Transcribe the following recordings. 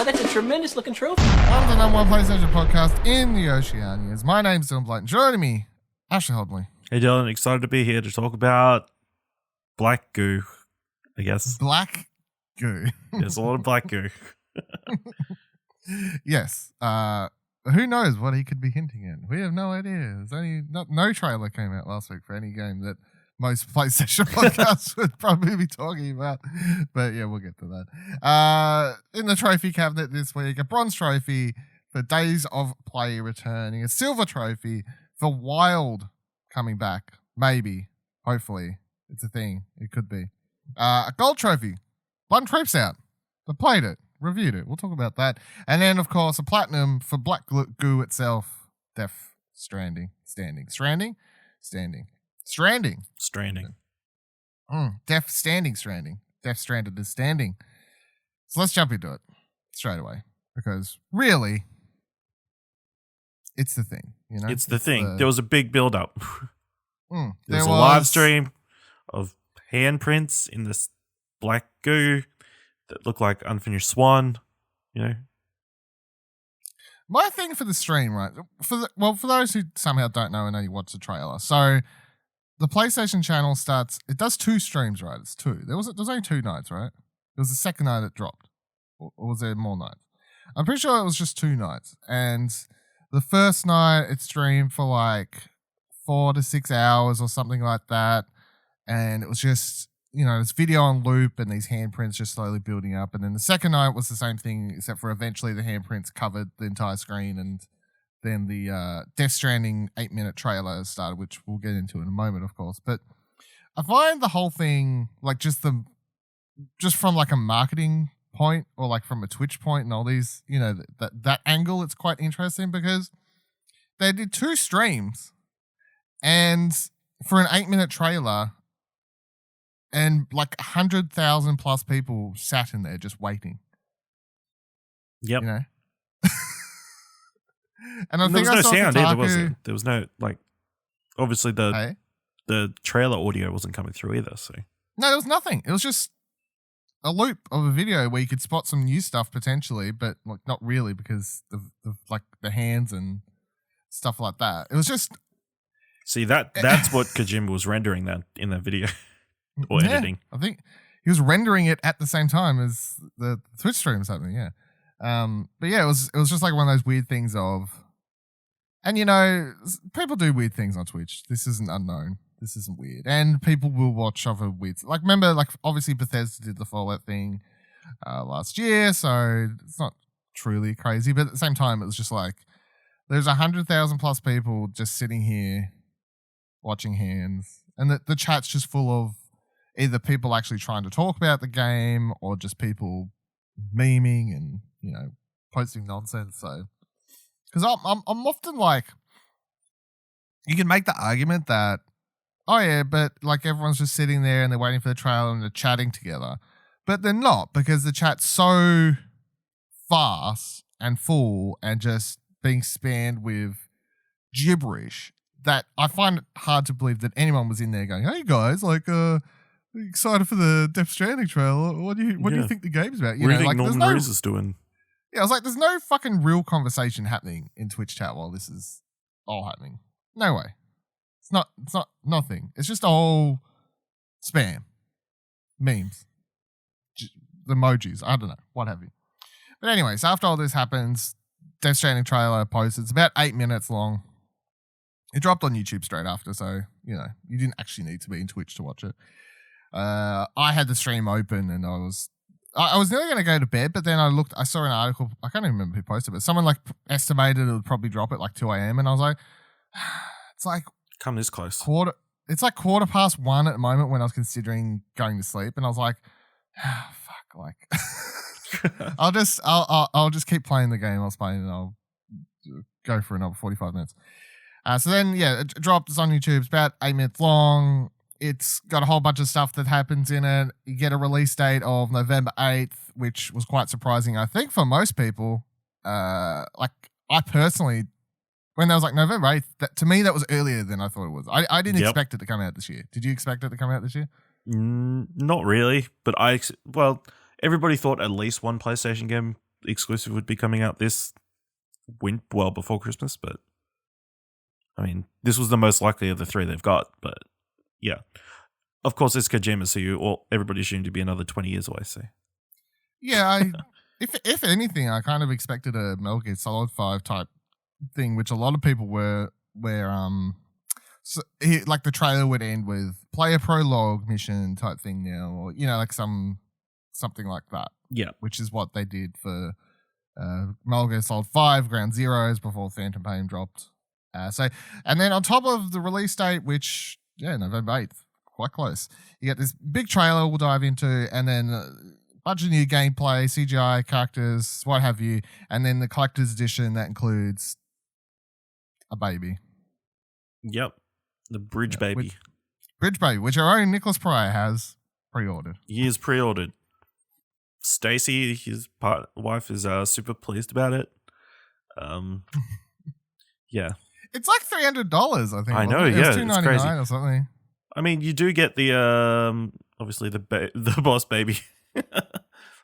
Wow, that's a tremendous looking trophy. I'm the number one PlayStation podcast in the Oceanias. My name's Dylan Blight. Joining me, Ashley Hodley. Hey Dylan, excited to be here to talk about black goo, I guess. Black goo. There's a lot of black goo. Yes. Who knows what he could be hinting at? We have no idea. There's only no trailer came out last week for any game that most PlayStation podcasts would probably be talking about. But yeah, we'll get to that. In the trophy cabinet this week, a bronze trophy for Days of Play returning, a silver trophy for Wild coming back. Maybe. Hopefully. It's a thing. It could be. A gold trophy. One Creeps Out. I played it. Reviewed it. We'll talk about that. And then, of course, a platinum for Black Goo itself. Death Stranding. Stranding. Death Stranding. Death Stranded is standing. So let's jump into it straight away. Because really, it's the thing. You know, it's the thing. There was a big build up. There was a was live stream of handprints in this black goo that looked like unfinished swan, you know. My thing for the stream, right? For those who somehow don't know and only watch the trailer, so the PlayStation channel starts. It does two streams, right? It's two. There was only two nights, right? There was the second night it dropped, or was there more nights? I'm pretty sure it was just two nights. And the first night it streamed for like 4 to 6 hours or something like that, and it was just, you know, this video on loop and these handprints just slowly building up. And then the second night was the same thing, except for eventually the handprints covered the entire screen, and then the Death Stranding 8-minute trailer started, which we'll get into in a moment, of course. But I find the whole thing, like just from like a marketing point or like from a Twitch point and all these, you know, that angle, it's quite interesting because they did two streams and for an 8-minute trailer, and like 100,000 plus people sat in there just waiting. Yep. You know? And I there think was no sound either, Kotaku, was there? There was no, like, obviously the trailer audio wasn't coming through either, so. No, there was nothing. It was just a loop of a video where you could spot some new stuff potentially, but like not really because of like the hands and stuff like that. It was just. See, that's what Kojima was rendering that in that video. Or editing. I think he was rendering it at the same time as the Twitch stream or something, yeah. But yeah, it was just like one of those weird things of, and you know, people do weird things on Twitch. This isn't unknown. This isn't weird. And people will watch other weird, like remember, like obviously Bethesda did the Fallout thing last year, so it's not truly crazy, but at the same time, it was just like, there's 100,000 plus people just sitting here watching hands, and the chat's just full of either people actually trying to talk about the game or just people memeing and, you know, posting nonsense. So, because I'm often like, you can make the argument that, oh yeah, but like everyone's just sitting there and they're waiting for the trailer and they're chatting together, but they're not, because the chat's so fast and full and just being spammed with gibberish that I find it hard to believe that anyone was in there going, hey guys, like, excited for the Death Stranding trailer. What do you think the game's about? What do you think Norman Reedus is doing? Yeah, I was like, there's no fucking real conversation happening in Twitch chat while this is all happening. No way. It's not nothing. It's just all spam. Memes. Emojis. I don't know. What have you. But anyways, after all this happens, Death Stranding trailer posted. It's about 8 minutes long. It dropped on YouTube straight after, so, you know, you didn't actually need to be in Twitch to watch it. I had the stream open and I was nearly going to go to bed, but then I saw an article, I can't even remember who posted it, but someone like estimated it would probably drop at like 2 a.m. and I was like, it's like come this close. It's like 1:15 at the moment when I was considering going to sleep, and I was like, fuck, like I'll just keep playing the game I was playing and I'll go for another 45 minutes. So then, yeah, it dropped. It's on YouTube. It's about 8 minutes long. It's got a whole bunch of stuff that happens in it. You get a release date of November 8th, which was quite surprising, I think, for most people. Like, I personally, when there was like November 8th, to me, that was earlier than I thought it was. I didn't expect it to come out this year. Did you expect it to come out this year? Not really, but everybody thought at least one PlayStation game exclusive would be coming out this before Christmas, but I mean, this was the most likely of the three they've got. But yeah, of course, it's Kojima, so everybody assumed to be another 20 years away. So yeah, if anything, I kind of expected a Metal Gear Solid 5 type thing, which a lot of people were like the trailer would end with play a prologue mission type thing now, or like something like that. Yeah, which is what they did for Metal Gear Solid 5 Ground Zeroes before Phantom Pain dropped. And then on top of the release date, which November 8th, quite close, you get this big trailer we'll dive into, and then a bunch of new gameplay, CGI characters, what have you, and then the collector's edition that includes a baby. Yep, the Bridge Baby. Bridge Baby, which our own Nicholas Pryor has pre-ordered. He is pre-ordered. Stacy, his wife, is super pleased about it. Yeah. It's like $300, I think. I know, it? yeah. It was $2.99 or something. I mean, you do get the obviously the boss baby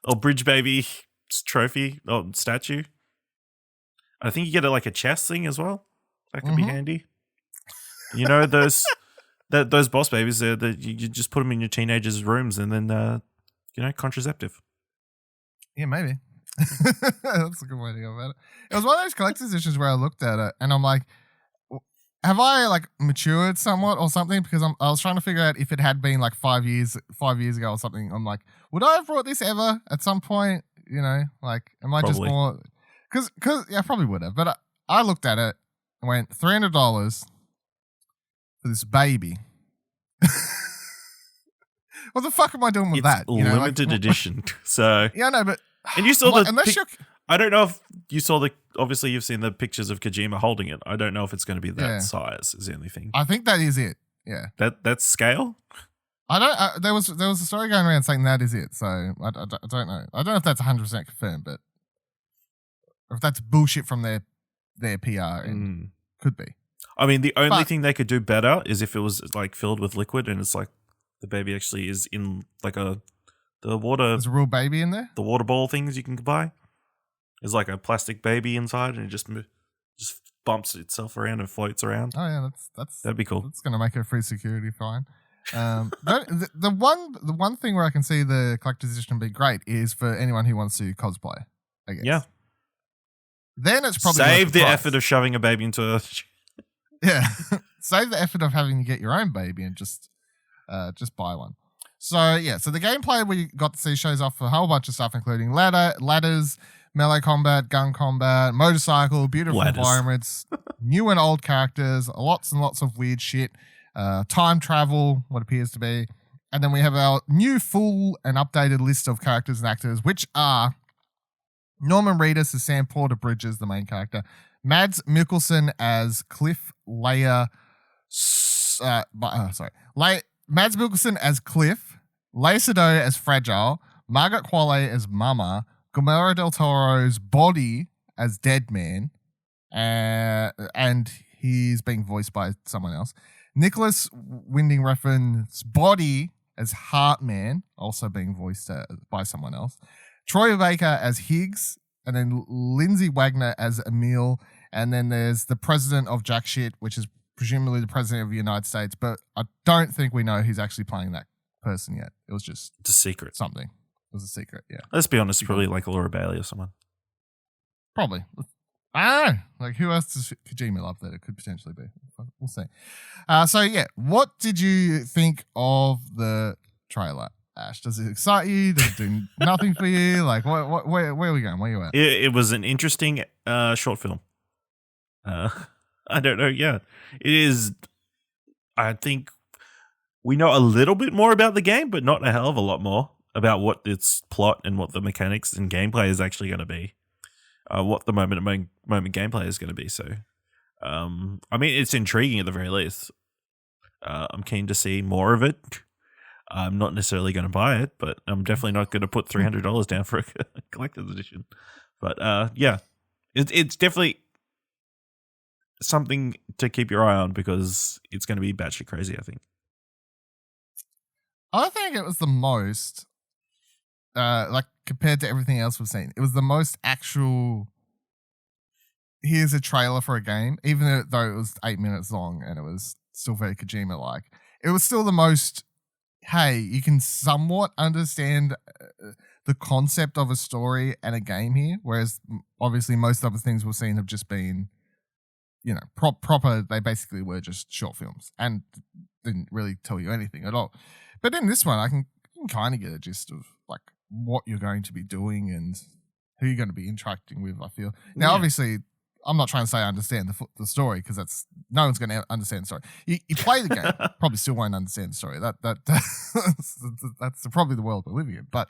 or Bridge Baby trophy or statue. I think you get like a chest thing as well. That could be handy. Those those boss babies there that you just put them in your teenagers' rooms and then contraceptive. Yeah, maybe. That's a good way to go about it. It was one of those collector's editions where I looked at it and I'm like, have I like matured somewhat or something? Because I was trying to figure out if it had been like 5 years ago or something. I'm like, would I have brought this ever at some point? Like, am I just more? Because I probably would have. But I looked at it and went $300 for this baby. What the fuck am I doing with that? It's limited edition. So yeah, no, but and you saw unless I don't know if you saw obviously you've seen the pictures of Kojima holding it. I don't know if it's going to be that size is the only thing. I think that is it. Yeah. That's scale? I don't there was a story going around saying that is it. So I don't know. I don't know if that's 100% confirmed, but if that's bullshit from their PR and could be. I mean, the only thing they could do better is if it was like filled with liquid and it's like the baby actually is in like the water. There's a real baby in there? The water ball things you can buy. There's like a plastic baby inside and it just bumps itself around and floats around. Oh yeah, that'd be cool. That's going to make a free security fine. The one thing where I can see the collector's edition be great is for anyone who wants to cosplay, I guess. Yeah. Then it's probably save the effort of shoving a baby into a yeah. Save the effort of having to get your own baby and just buy one. So yeah, so the gameplay we got to see shows off a whole bunch of stuff, including ladders, melee combat, gun combat, motorcycle, beautiful environments, new and old characters, lots and lots of weird shit, time travel, what appears to be, and then we have our new full and updated list of characters and actors, which are Norman Reedus as Sam Porter Bridges, the main character, Mads Mikkelsen as Cliff, Mads Mikkelsen as Cliff, Lea Seydoux as Fragile, Margaret Qualley as Mama, Guillermo del Toro's Body as Dead Man, and he's being voiced by someone else. Nicholas Winding Refn's Body as Heartman, also being voiced by someone else. Troy Baker as Higgs, and then Lindsay Wagner as Emil, and then there's the president of Jack Shit, which is presumably the president of the United States, but I don't think we know who's actually playing that person yet. It was just it's a secret. Something. It was a secret, yeah. Let's be honest, probably like Laura Bailey or someone. Probably. I don't know. Like, who else does Kojima love that it could potentially be? We'll see. So, yeah, what did you think of the trailer, Ash? Does it excite you? Does it do nothing for you? Like, where are we going? Where are you at? It was an interesting short film. I don't know. Yeah, it is. I think we know a little bit more about the game, but not a hell of a lot more about what its plot and what the mechanics and gameplay is actually going to be. What the moment gameplay is going to be. So, I mean, it's intriguing at the very least. I'm keen to see more of it. I'm not necessarily going to buy it, but I'm definitely not going to put $300 down for a collector's edition. But yeah, it's definitely something to keep your eye on because it's going to be batshit crazy, I think. I think it was the most like compared to everything else we've seen. It was the most actual. Here's a trailer for a game, even though it was 8 minutes long and it was still very Kojima-like. It was still the most. Hey, you can somewhat understand the concept of a story and a game here, whereas obviously most other things we've seen have just been, proper. They basically were just short films and didn't really tell you anything at all. But in this one, I can kind of get a gist of like what you're going to be doing and who you're going to be interacting with. I feel now, obviously, I'm not trying to say I understand the story because that's no one's going to understand the story. You play the game, probably still won't understand the story. That's probably the world we're living in. But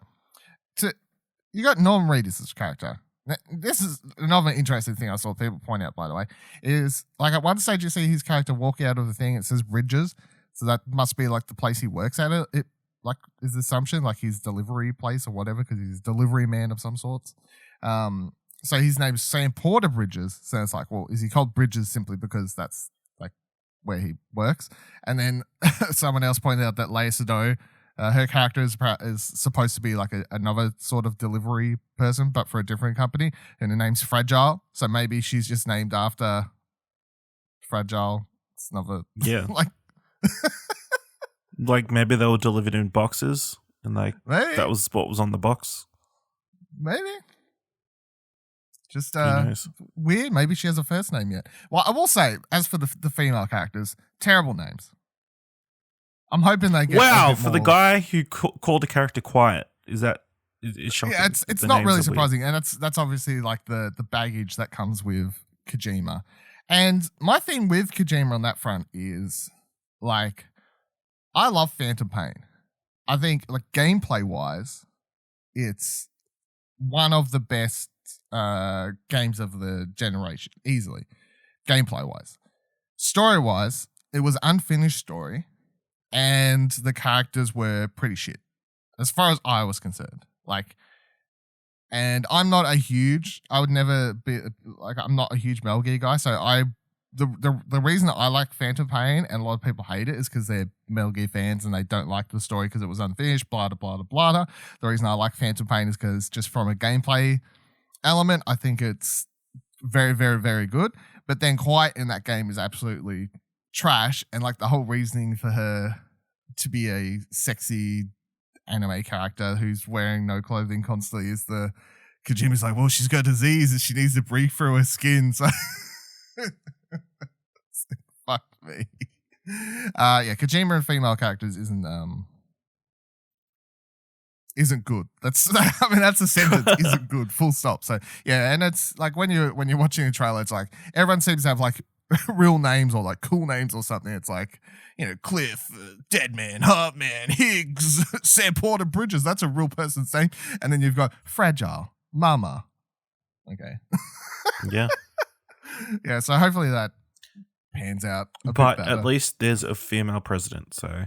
you got Norman Reedus as a character. Now, this is another interesting thing I saw people point out, by the way, is like at one stage you see his character walk out of the thing. It says Bridges, so that must be like the place he works at. It like is the assumption like his delivery place or whatever because he's a delivery man of some sorts. So his name's Sam Porter Bridges. So it's like, well, is he called Bridges simply because that's like where he works? And then someone else pointed out that Leia Sado, her character is supposed to be like another sort of delivery person, but for a different company. And her name's Fragile. So maybe she's just named after Fragile. It's another like like maybe they were delivered in boxes and like maybe. That was what was on the box. Maybe. Just weird. Maybe she has a first name yet. Well, I will say, as for the female characters, terrible names. I'm hoping they get. Wow, for the guy who called a character Quiet, is shocking? Yeah, it's not really surprising, and that's obviously like the baggage that comes with Kojima. And my thing with Kojima on that front is like, I love Phantom Pain. I think like gameplay wise, it's one of the best games of the generation, easily, gameplay wise. Story wise, it was unfinished story, and the characters were pretty shit, as far as I was concerned. Like, and I'm not a huge, I would never be like, I'm not a huge Metal Gear guy, so the reason that I like Phantom Pain and a lot of people hate it is because they're Metal Gear fans and they don't like the story because it was unfinished, blah, blah, blah, blah. The reason I like Phantom Pain is because just from a gameplay element, I think it's very, very, very good. But then Quiet in that game is absolutely trash. And like the whole reasoning for her to be a sexy anime character who's wearing no clothing constantly is the Kojima's like, well, she's got disease and she needs to breathe through her skin. So fuck me. Yeah, Kojima and female characters isn't good. That's that's a sentence. Isn't good. Full stop. So yeah, and it's like when you're watching a trailer, it's like everyone seems to have like real names or like cool names or something. It's like, Cliff, Deadman, Heartman, Higgs, Sam Porter Bridges. That's a real person's name. And then you've got Fragile, Mama. Okay. Yeah. Yeah. So hopefully that pans out. But at least there's a female president. So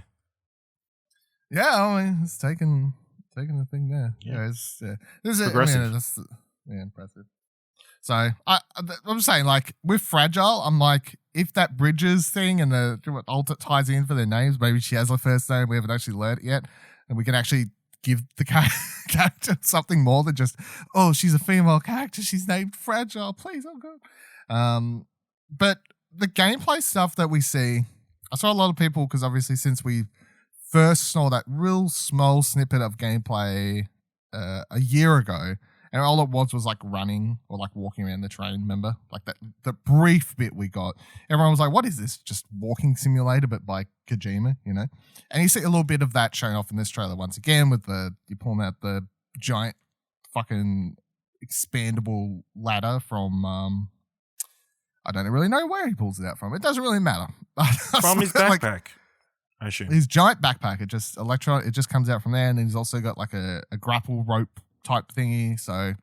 yeah, I mean, it's taking the thing there. Yeah, it's progressive. Impressive. So I'm saying, like with Fragile, I'm like, if that Bridges thing and the alt ties in for their names, maybe she has a first name we haven't actually learned it yet, and we can actually give the character something more than just, oh, she's a female character, she's named Fragile. Please, oh god. But the gameplay stuff that we see, I saw a lot of people because obviously since we first saw that real small snippet of gameplay a year ago, and all it was like running or like walking around the train, remember? Like the brief bit we got. Everyone was like, what is this? Just walking simulator, but by Kojima, And you see a little bit of that showing off in this trailer once again with you're pulling out the giant fucking expandable ladder from, I don't really know where he pulls it out from. It doesn't really matter. From his backpack. I assume. His giant backpack, it just comes out from there, and then he's also got like a grapple rope type thingy. So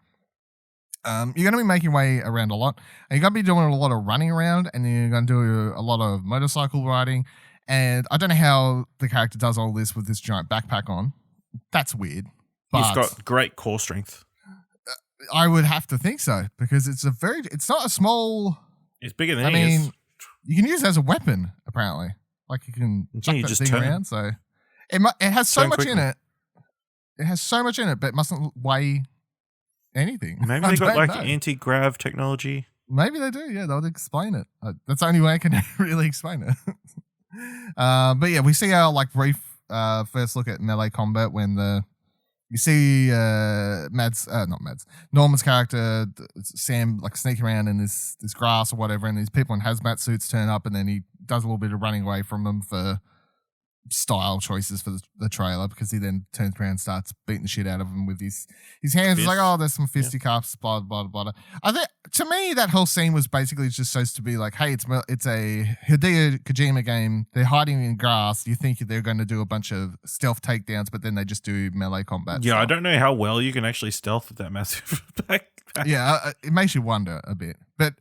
you're going to be making way around a lot, and you're going to be doing a lot of running around, and you're going to do a lot of motorcycle riding. And I don't know how the character does all this with this giant backpack on. That's weird. But he's got great core strength. I would have to think so, because it's not a small. It's bigger than he is. You can use it as a weapon, apparently. Like you can chuck that thing around. So it has so much in it. it has so much in it, but it mustn't weigh anything. Maybe I they got don't like know. anti-grav technology. Maybe they do. Yeah, that would explain it. That's the only way I can really explain it. But yeah, we see our like brief first look at melee combat when you see Norman's character Sam like sneak around in this grass or whatever, and these people in hazmat suits turn up, and then he does a little bit of running away from them for style choices for the trailer, because he then turns around and starts beating the shit out of him with his hands. It's like, oh, there's some fisticuffs, blah blah blah. I think to me that whole scene was basically just supposed to be like, hey, it's a Hideo Kojima game. They're hiding in grass. You think they're going to do a bunch of stealth takedowns, but then they just do melee combat. Yeah, stuff. I don't know how well you can actually stealth with that massive backpack. Yeah, it makes you wonder a bit. But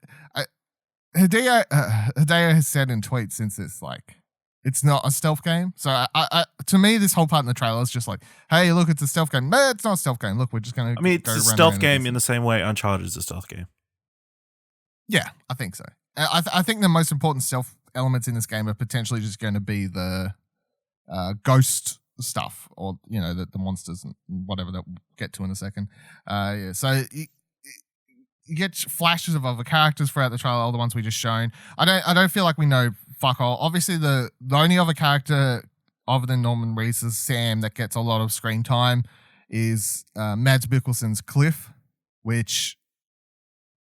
Hideo has said in tweets since it's like, it's not a stealth game. So I to me, this whole part in the trailer is just like, hey, look, it's a stealth game. No, it's not a stealth game. Look, we're just going to. I mean, it's a stealth game in the same way Uncharted is a stealth game. Yeah, I think so. I think the most important stealth elements in this game are potentially just going to be the ghost stuff, or the monsters and whatever that we'll get to in a second. Yeah, so you get flashes of other characters throughout the trailer, all the ones we just shown. I don't feel like we know fuck all. Obviously, the only other character other than Norman Reedus' Sam that gets a lot of screen time is Mads Mikkelsen's Cliff, which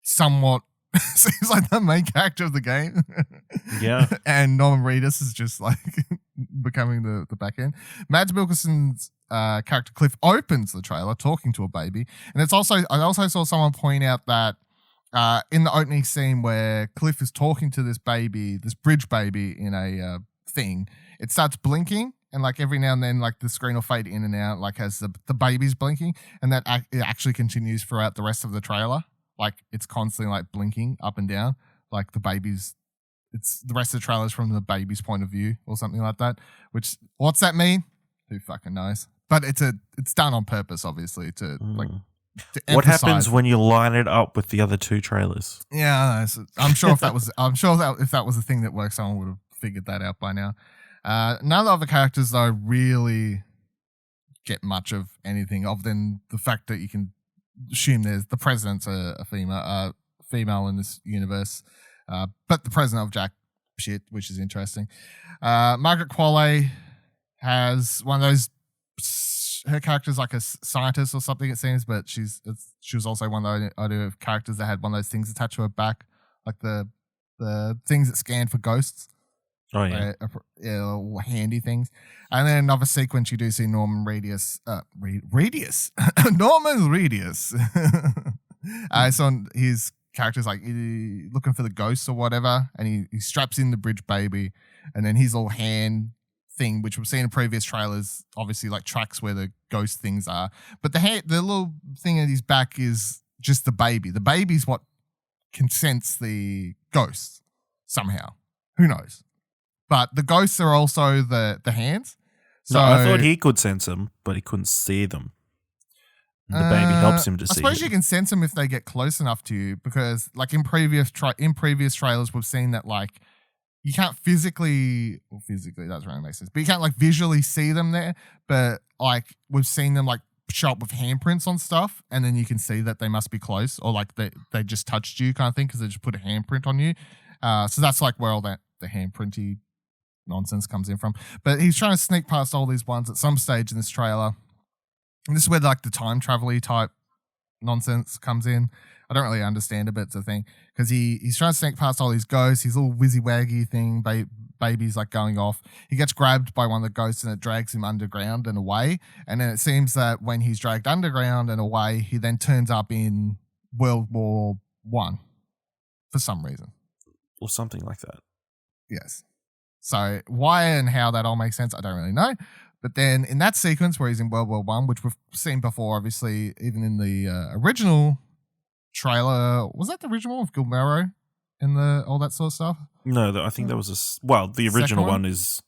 somewhat seems like the main character of the game. Yeah. And Norman Reedus is just like becoming the back end. Mads Mikkelsen's character Cliff opens the trailer talking to a baby. And I also saw someone point out that in the opening scene where Cliff is talking to this baby, this bridge baby in a thing, it starts blinking, and like every now and then, like the screen will fade in and out, like as the baby's blinking, and that it actually continues throughout the rest of the trailer. Like it's constantly like blinking up and down, like the baby's. It's the rest of the trailer is from the baby's point of view or something like that. Which what's that mean? Who fucking knows? But it's done on purpose, obviously, to like. What happens when you line it up with the other two trailers? Yeah, I know. So I'm sure if that was a thing that worked, someone would have figured that out by now. None of the other characters though really get much of anything other than the fact that you can assume there's the president's a female in this universe, but the president of Jack shit, which is interesting. Margaret Qualley has one of those. Her character's like a scientist or something, it seems, but she was also one of the other characters that had one of those things attached to her back, like the things that scan for ghosts. Oh yeah, little handy things. And then another sequence you do see Norman Reedus. Norman Reedus. So his character's like looking for the ghosts or whatever, and he straps in the bridge baby, and then his little hand thing, which we've seen in previous trailers, obviously like tracks where the ghost things are, but the little thing at his back is just the baby. The baby's what can sense the ghosts somehow. Who knows? But the ghosts are also the hands. So no, I thought he could sense them, but he couldn't see them. The baby helps him to see. I suppose you can sense them if they get close enough to you, because like in previous trailers, we've seen that like you can't physically that's really makes sense, but you can't like visually see them there. But like we've seen them like show up with handprints on stuff, and then you can see that they must be close, or like they just touched you kind of thing, because they just put a handprint on you. So that's like where all that the handprinty nonsense comes in from. But he's trying to sneak past all these ones at some stage in this trailer. And this is where like the time travel-y type nonsense comes in. I don't really understand it, but it's a thing. Because he's trying to sneak past all these ghosts, his little whizzy-waggy thing, baby's like going off. He gets grabbed by one of the ghosts and it drags him underground and away. And then it seems that when he's dragged underground and away, he then turns up in World War I for some reason. Or something like that. Yes. So why and how that all makes sense, I don't really know. But then in that sequence where he's in World War I, which we've seen before, obviously, even in the original trailer, was that the original of Gilmero and all that sort of stuff? No, I think that was the original one is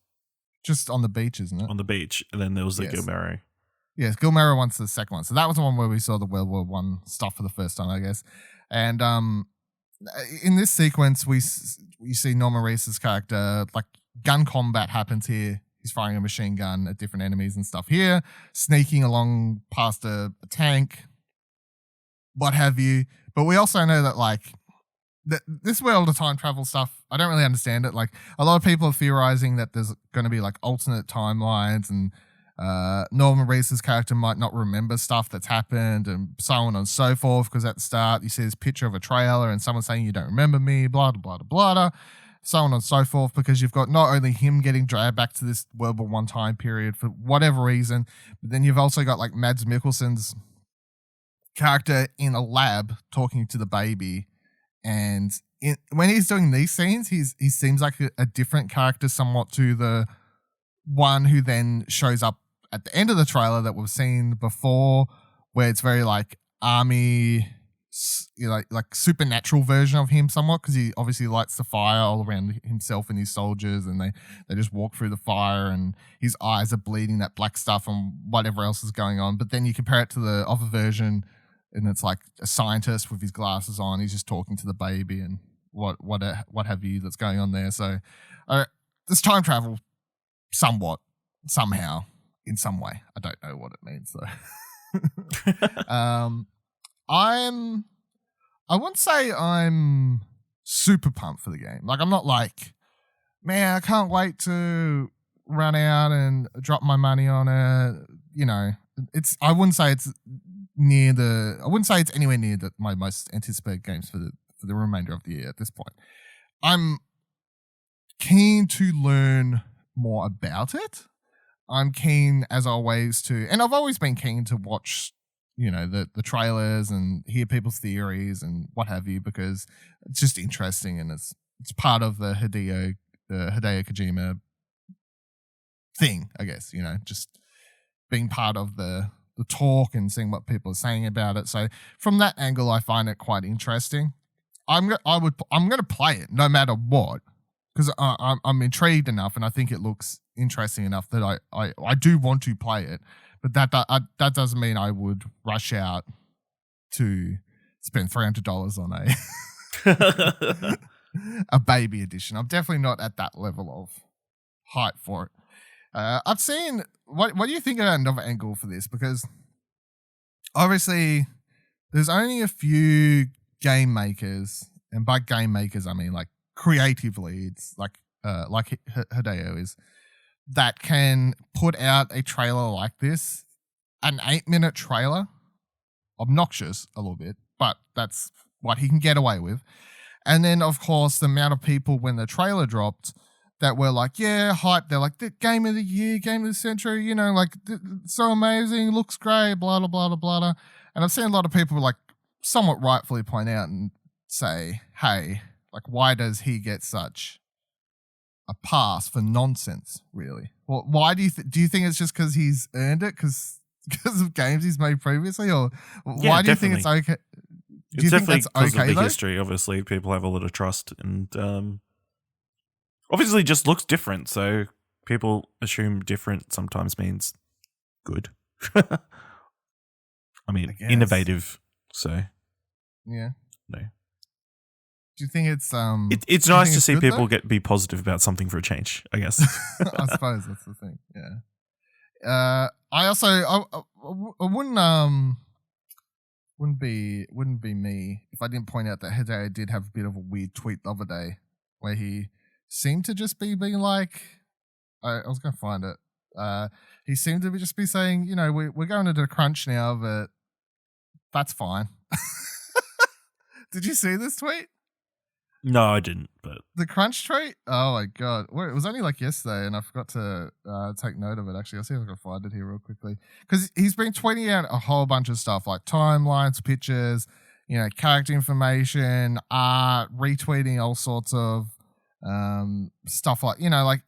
just on the beach, isn't it? On the beach, and then there was the Gilmero. Yes, Gilmero one's the second one. So that was the one where we saw the World War I stuff for the first time, I guess. And in this sequence, you see Norman Reedus' character, like gun combat happens here. he's firing a machine gun at different enemies and stuff here, sneaking along past a tank, what have you. But we also know that like this world of time travel stuff, I don't really understand it. Like a lot of people are theorizing that there's going to be like alternate timelines and Norman Reedus' character might not remember stuff that's happened and so on and so forth, because at the start you see this picture of a trailer and someone saying you don't remember me, blah, blah, blah, blah, blah, so on and so forth, because you've got not only him getting dragged back to this World War I time period for whatever reason, but then you've also got like Mads Mikkelsen's character in a lab talking to the baby. And when he's doing these scenes, he seems like a different character somewhat to the one who then shows up at the end of the trailer that we've seen before, where it's very like army, like supernatural version of him somewhat, because he obviously lights the fire all around himself and his soldiers, and they just walk through the fire and his eyes are bleeding that black stuff and whatever else is going on. But then you compare it to the other version and it's like a scientist with his glasses on, he's just talking to the baby and what have you that's going on there. So there's time travel somewhat, somehow, in some way. I don't know what it means though. I wouldn't say I'm super pumped for the game. Like I'm not like, man, I can't wait to run out and drop my money on it. You know, I wouldn't say it's anywhere near my most anticipated games for the remainder of the year at this point. I'm keen to learn more about it. I'm keen, as always, and I've always been keen to watch, you know, the trailers and hear people's theories and what have you, because it's just interesting and it's part of the Hideo Kojima thing, I guess, you know, just being part of the talk and seeing what people are saying about it. So from that angle, I find it quite interesting. I'm going to play it no matter what, because I'm intrigued enough and I think it looks interesting enough that I do want to play it. But that doesn't mean I would rush out to spend $300 on a baby edition. I'm definitely not at that level of hype for it. I've seen. What do you think of another angle for this? Because obviously there's only a few game makers, and by game makers I mean like creative leads, like Hideo is, that can put out a trailer like this, an 8-minute trailer, obnoxious a little bit, but that's what he can get away with. And then of course the amount of people when the trailer dropped that were like, yeah, hype. They're like, the game of the year, game of the century, you know, like, so amazing, looks great, blah, blah, blah, blah, blah. And I've seen a lot of people like somewhat rightfully point out and say, hey, like, why does he get such a pass for nonsense, really? Well, why do you think it's just because he's earned it because of games he's made previously? Or yeah, why do definitely. you think it's okay? Do you think that's because okay, of the though? history, obviously. People have a lot of trust and obviously just looks different, so people assume different sometimes means good. I mean, innovative, so. Yeah. No. Do you think it's it's nice to see good, people though? be positive about something for a change, I guess. I suppose that's the thing. Yeah. I also I wouldn't be me if I didn't point out that Hideo did have a bit of a weird tweet the other day where he seemed to just be being like, I was going to find it. He seemed to just be saying, you know, we're going into the crunch now, but that's fine. Did you see this tweet? No, I didn't, but The crunch tweet? Oh my god. Well, it was only like yesterday and I forgot to take note of it actually. I'll see if I can find it here real quickly. Because he's been tweeting out a whole bunch of stuff like timelines, pictures, you know, character information, art, retweeting all sorts of stuff like, you know, like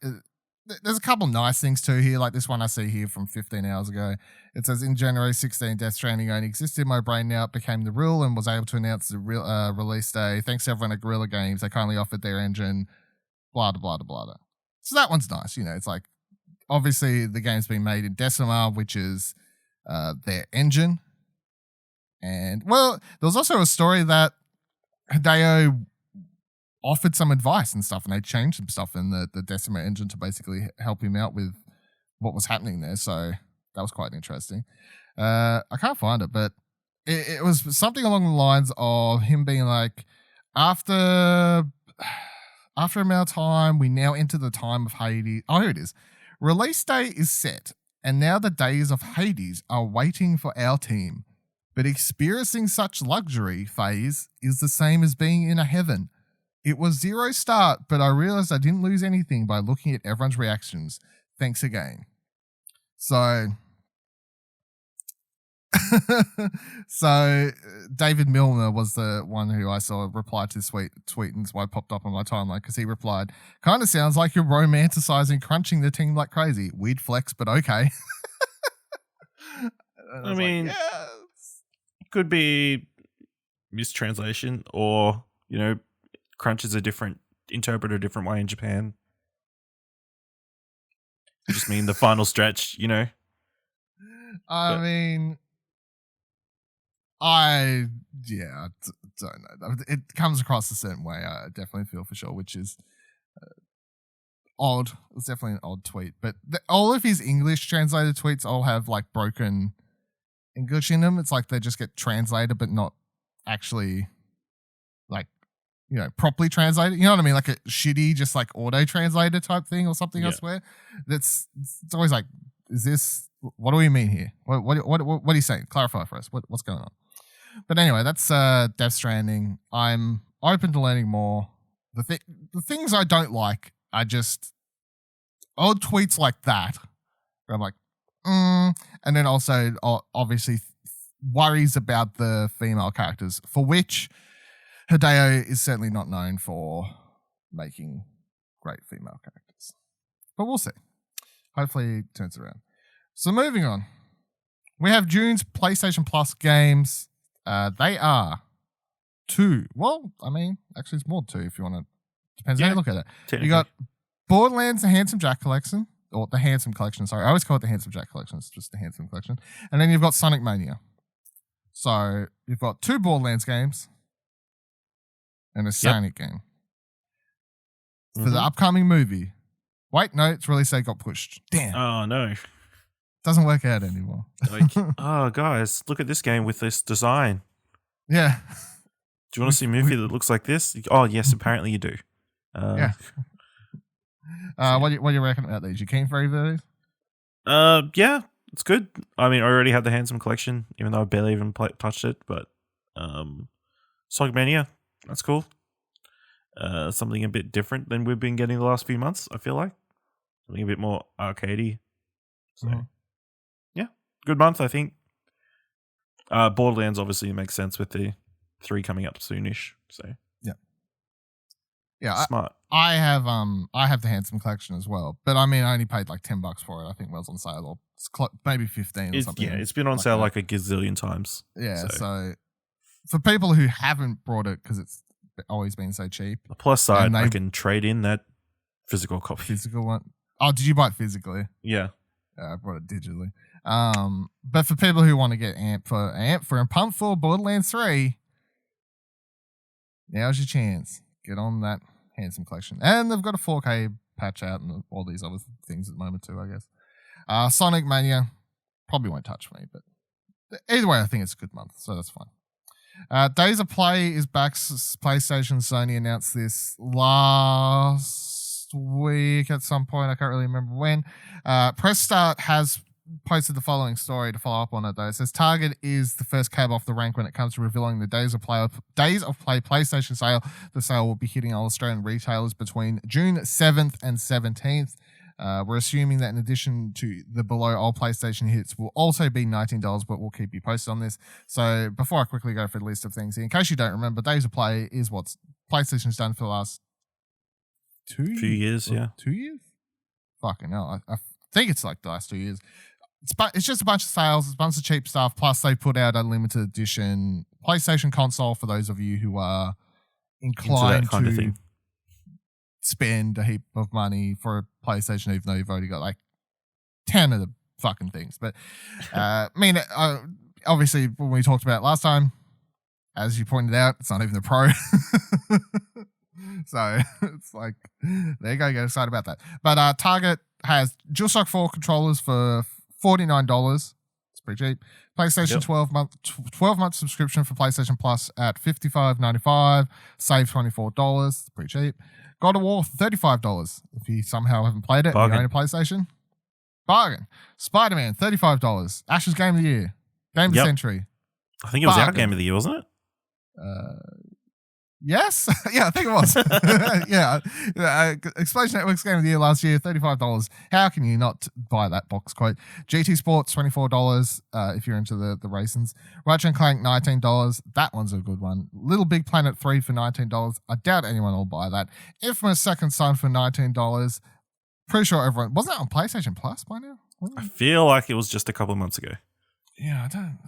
there's a couple nice things too here, like this one I see here from 15 hours ago. It says, in January 16, Death Stranding only existed in my brain, now it became the rule and was able to announce the real release day. Thanks to everyone at Guerrilla Games, they kindly offered their engine, blah, blah, blah, blah, blah. So that one's nice, you know, it's like, obviously the game's been made in Decima, which is their engine. And, well, there was also a story that Hideo offered some advice and stuff, and they changed some stuff in the Decima engine to basically help him out with what was happening there. So that was quite interesting. I can't find it, but it was something along the lines of him being like, after a amount of time, we now enter the time of Hades. Oh, here it is. Release date is set, and now the days of Hades are waiting for our team. But experiencing such luxury phase is the same as being in a heaven. It was 0 start, but I realized I didn't lose anything by looking at everyone's reactions. Thanks again. So David Milner was the one who I saw reply to this tweet, and that's why it popped up on my timeline, because he replied, kind of sounds like you're romanticizing crunching the team like crazy. Weird flex, but okay. I mean, like, yeah. Could be mistranslation, or, crunch is interpreted a different way in Japan. I just mean the final stretch, I mean, I don't know. It comes across a certain way. I definitely feel for sure, which is odd. It's definitely an odd tweet. But all of his English translated tweets all have like broken English in them. It's like they just get translated, but not actually like, properly translated. You know what I mean? Like a shitty, just like auto translator type thing or something. I swear. It's always like, is this? What do we mean here? What are you saying? Clarify for us. What's going on? But anyway, that's Death Stranding. I'm open to learning more. The things I don't like are just odd tweets like that, where I'm like, and then also obviously worries about the female characters, for which Hideo is certainly not known for making great female characters. But we'll see. Hopefully it turns around. So moving on. We have June's PlayStation Plus games. They are 2. Well, I mean, actually it's more than 2 if you want to. Depends how you look at it. You got Borderlands, the Handsome Jack Collection. Or the Handsome Collection, sorry. I always call it the Handsome Jack Collection. It's just the Handsome Collection. And then you've got Sonic Mania. So you've got 2 Borderlands games and a Sonic game. For the upcoming movie. Wait, no, its release date got pushed. Damn. Oh, no. Doesn't work out anymore. Like, oh, guys, look at this game with this design. Yeah. Do you want to see a movie that looks like this? Oh, yes, apparently you do. Yeah. What do you reckon about these? You keen for either of these? Yeah, it's good. I mean, I already had the Handsome Collection, even though I barely even touched it. But Sonic Mania, that's cool. Something a bit different than we've been getting the last few months, I feel like. Something a bit more arcadey. So, yeah, good month, I think. Borderlands obviously makes sense with the 3 coming up soonish. So yeah, smart. I have the Handsome Collection as well, but I mean, I only paid like $10 for it. I think it was on sale, or maybe 15 or something. Yeah, it's been on sale like a gazillion times. Yeah, so for people who haven't brought it because it's always been so cheap. The plus side, I can trade in that physical copy. Physical one. Oh, did you buy it physically? Yeah. I brought it digitally. But for people who want to get amped for and pumped for Borderlands 3, now's your chance. Get on that Handsome Collection. And they've got a 4K patch out and all these other things at the moment too, I guess. Sonic Mania probably won't touch me, but either way, I think it's a good month, so that's fine. Days of Play is back. PlayStation, Sony announced this last week at some point. I can't really remember when. Press Start has posted the following story to follow up on it, though. It says Target is the first cab off the rank when it comes to revealing the Days of Play PlayStation sale. The sale will be hitting all Australian retailers between June 7th and 17th. We're assuming that in addition to the below all PlayStation hits will also be $19, but we'll keep you posted on this. So before I quickly go for the list of things here, in case you don't remember, Days of Play is what PlayStation's done for the last 2 years. 2 years, yeah. 2 years? Fucking hell. I think it's like the last 2 years. It's just a bunch of sales, it's a bunch of cheap stuff, plus they put out a limited edition PlayStation console for those of you who are inclined to spend a heap of money for a PlayStation, even though you've already got like 10 of the fucking things. But I mean, obviously, when we talked about it last time, as you pointed out, it's not even the Pro. So it's like, there you go, get excited about that. But Target has DualShock 4 controllers for $49. It's pretty cheap. PlayStation 12-month subscription for PlayStation Plus at $55.95. Save $24. It's pretty cheap. God of War, $35. If you somehow haven't played it, Bargain. you own a PlayStation. Bargain. Spider-Man, $35. Ash's Game of the Year. Game of the Century. I think it was our Bargain. Game of the Year, wasn't it? Yes. Yeah, I think it was. Yeah. Explosion Network's Game of the Year last year, $35. How can you not buy that box quote? GT Sports, $24 if you're into the racings. Ratchet & Clank, $19. That one's a good one. Little Big Planet 3 for $19. I doubt anyone will buy that. Infamous Second Son for $19. Pretty sure everyone... Wasn't that on PlayStation Plus by now? I feel like it was just a couple of months ago. Yeah, I don't...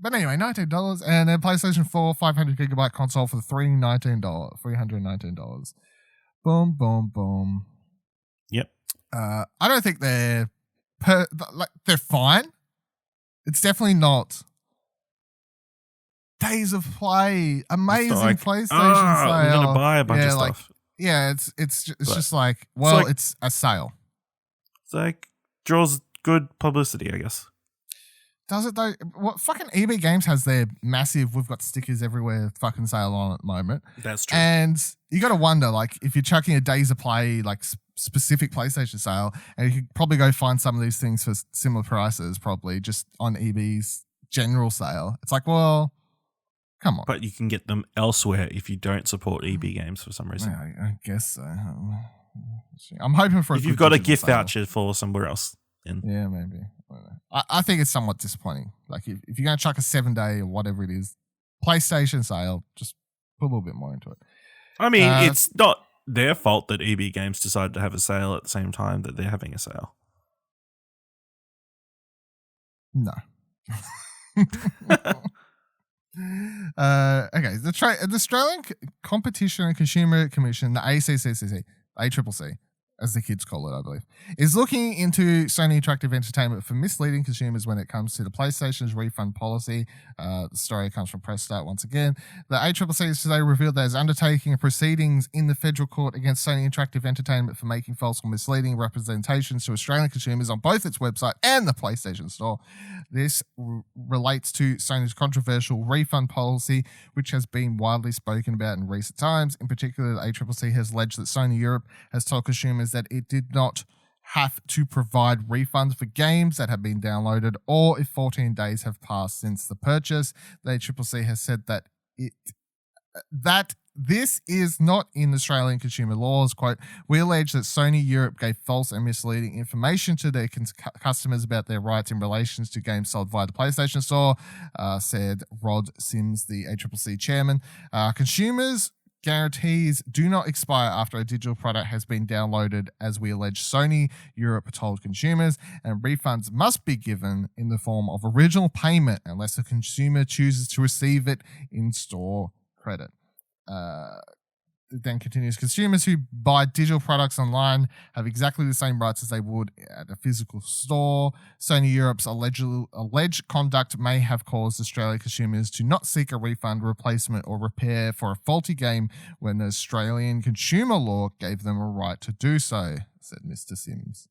But anyway, $19. And then PlayStation 4 500GB console for $319. Boom, boom, boom. Yep. I don't think they're fine. It's definitely not days of play, amazing like, PlayStation sale. I'm gonna buy a bunch of stuff. Yeah, it's just like, well, it's a sale. It's like draws good publicity, I guess. Does it though? What fucking EB Games has their massive "we've got stickers everywhere" fucking sale on at the moment. That's true. And you got to wonder, like, if you're chucking a days of play, like specific PlayStation sale, and you could probably go find some of these things for similar prices, probably just on EB's general sale. It's like, well, come on. But you can get them elsewhere if you don't support EB Games for some reason. Yeah, I guess so. I'm hoping for. If you've got a gift voucher for somewhere else. Yeah, maybe. I think it's somewhat disappointing. Like, if you're going to chuck a 7-day or whatever it is, PlayStation sale, just put a little bit more into it. I mean, it's not their fault that EB Games decided to have a sale at the same time that they're having a sale. No. Okay, the Australian Competition and Consumer Commission, the ACCC, ACCC, as the kids call it, I believe, is looking into Sony Interactive Entertainment for misleading consumers when it comes to the PlayStation's refund policy. The story comes from Press Start once again. The ACCC today revealed that it's undertaking proceedings in the federal court against Sony Interactive Entertainment for making false or misleading representations to Australian consumers on both its website and the PlayStation Store. This relates to Sony's controversial refund policy, which has been widely spoken about in recent times. In particular, the ACCC has alleged that Sony Europe has told consumers that it did not have to provide refunds for games that have been downloaded or if 14 days have passed since the purchase. The ACCC has said that this is not in Australian consumer laws. Quote, we allege that Sony Europe gave false and misleading information to their customers about their rights in relation to games sold via the PlayStation Store, said Rod Sims, the ACCC chairman. Consumers' guarantees do not expire after a digital product has been downloaded, as we allege Sony Europe told consumers, and refunds must be given in the form of original payment unless the consumer chooses to receive it in store credit. It then continues, consumers who buy digital products online have exactly the same rights as they would at a physical store. Sony Europe's alleged conduct may have caused Australian consumers to not seek a refund, replacement, or repair for a faulty game when the Australian consumer law gave them a right to do so, said Mr. Sims.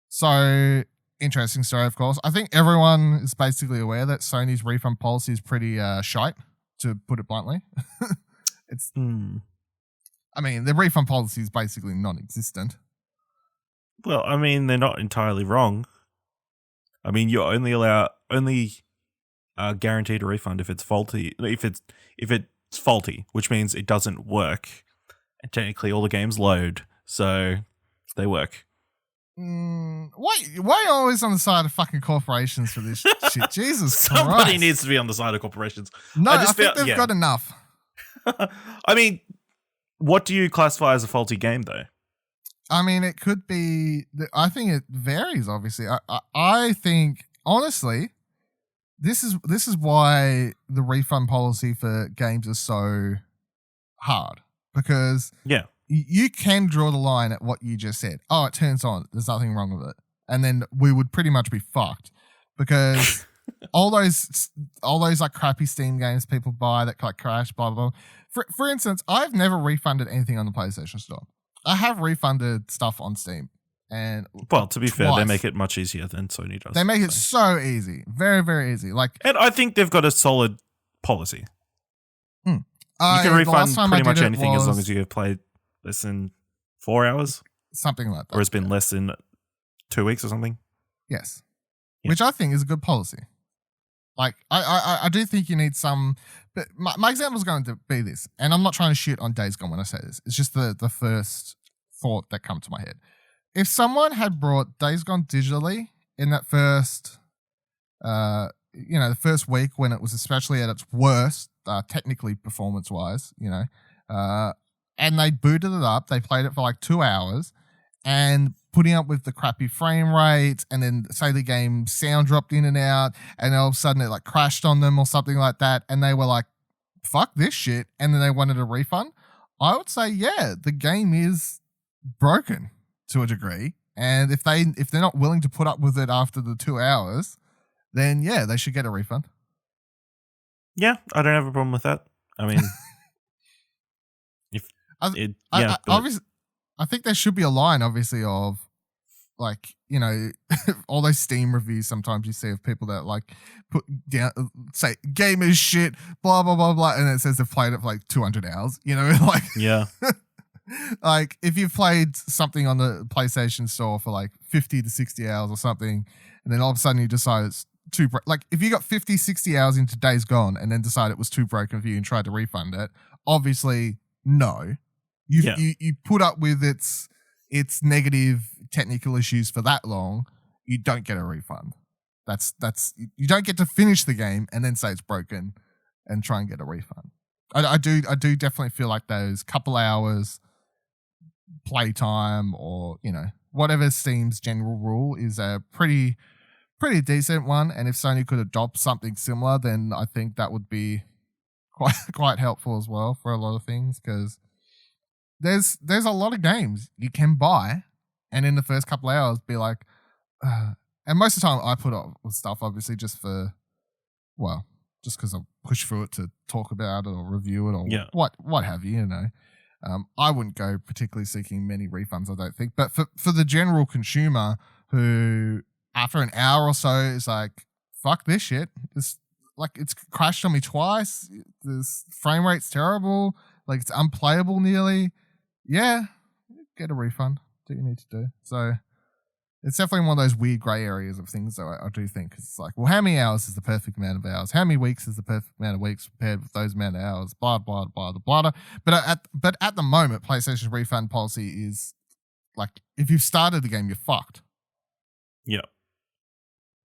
So, interesting story, of course. I think everyone is basically aware that Sony's refund policy is pretty shite, to put it bluntly. It's... I mean, the refund policy is basically non-existent. Well, I mean, they're not entirely wrong. I mean, you're only guaranteed a refund if it's faulty. If it's faulty, which means it doesn't work, and technically all the games load, so they work. Why are you always on the side of fucking corporations for this shit? Jesus Christ. Somebody needs to be on the side of corporations. No, I think they've got enough. I mean, what do you classify as a faulty game, though? I mean, it could be... I think it varies, obviously. I think, honestly, this is why the refund policy for games is so hard. Because you can draw the line at what you just said. Oh, it turns on. There's nothing wrong with it. And then we would pretty much be fucked. Because... all those like crappy Steam games people buy that like crash, blah blah blah. For instance, I've never refunded anything on the PlayStation Store. I have refunded stuff on Steam, And Well, to be fair, they twice. make it much easier than Sony does. They make it so easy. Very, very easy. And I think they've got a solid policy. You can refund pretty much anything as long as you have played less than 4 hours. Something like that. Or it's been less than 2 weeks or something. Yes. Yeah. Which I think is a good policy. Like, I do think you need some... But my example is going to be this, and I'm not trying to shit on Days Gone when I say this. It's just the first thought that comes to my head. If someone had brought Days Gone digitally in that first... the first week when it was especially at its worst, technically performance-wise, and they booted it up, they played it for like 2 hours, and putting up with the crappy frame rates, and then say the game sound dropped in and out, and all of a sudden it like crashed on them or something like that, and they were like, fuck this shit, and then they wanted a refund, I would say, yeah, the game is broken to a degree, and if they're not willing to put up with it after the 2 hours, then yeah, they should get a refund. Yeah, I don't have a problem with that. I mean, obviously, I think there should be a line, obviously, of like, all those Steam reviews sometimes you see of people that like put down, say, game is shit, blah, blah, blah, blah, and it says they've played it for like 200 hours, like. Yeah. Like, if you've played something on the PlayStation Store for like 50 to 60 hours or something, and then all of a sudden you decide it's too like if you got 50, 60 hours into Days Gone and then decide it was too broken for you and tried to refund it, obviously no. You put up with its negative technical issues for that long, you don't get a refund. That's you don't get to finish the game and then say it's broken and try and get a refund. I do definitely feel like those couple hours playtime or whatever Steam's general rule is a pretty decent one, and if Sony could adopt something similar, then I think that would be quite helpful as well for a lot of things, because there's a lot of games you can buy and in the first couple of hours be like, and most of the time I put up with stuff obviously just because I'll push through it to talk about it or review it or what have you, I wouldn't go particularly seeking many refunds, I don't think, but for the general consumer who after an hour or so is like, fuck this shit, it's crashed on me twice, this frame rate's terrible, like it's unplayable nearly, yeah, get a refund, do what you need to do. So it's definitely one of those weird grey areas of things that I do think. It's like, well, how many hours is the perfect amount of hours? How many weeks is the perfect amount of weeks compared with those amount of hours? Blah, blah, blah, blah, blah. But at the moment, PlayStation's refund policy is like, if you've started the game, you're fucked. Yeah.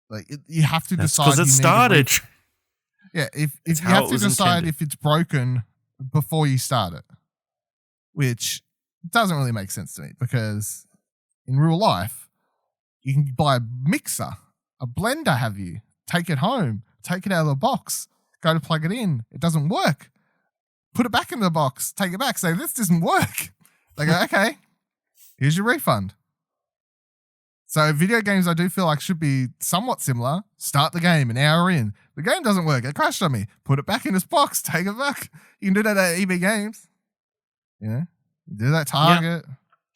Like, you have to decide. Because it started. If you have to decide if it's broken before you start it, which doesn't really make sense to me, because in real life, you can buy a mixer, a blender, have you, take it home, take it out of the box, go to plug it in, it doesn't work. Put it back in the box, take it back, say, this doesn't work. They go, okay, here's your refund. So video games, I do feel like should be somewhat similar. Start the game, an hour in, the game doesn't work, it crashed on me, put it back in its box, take it back. You can do that at EB Games. You do that Target.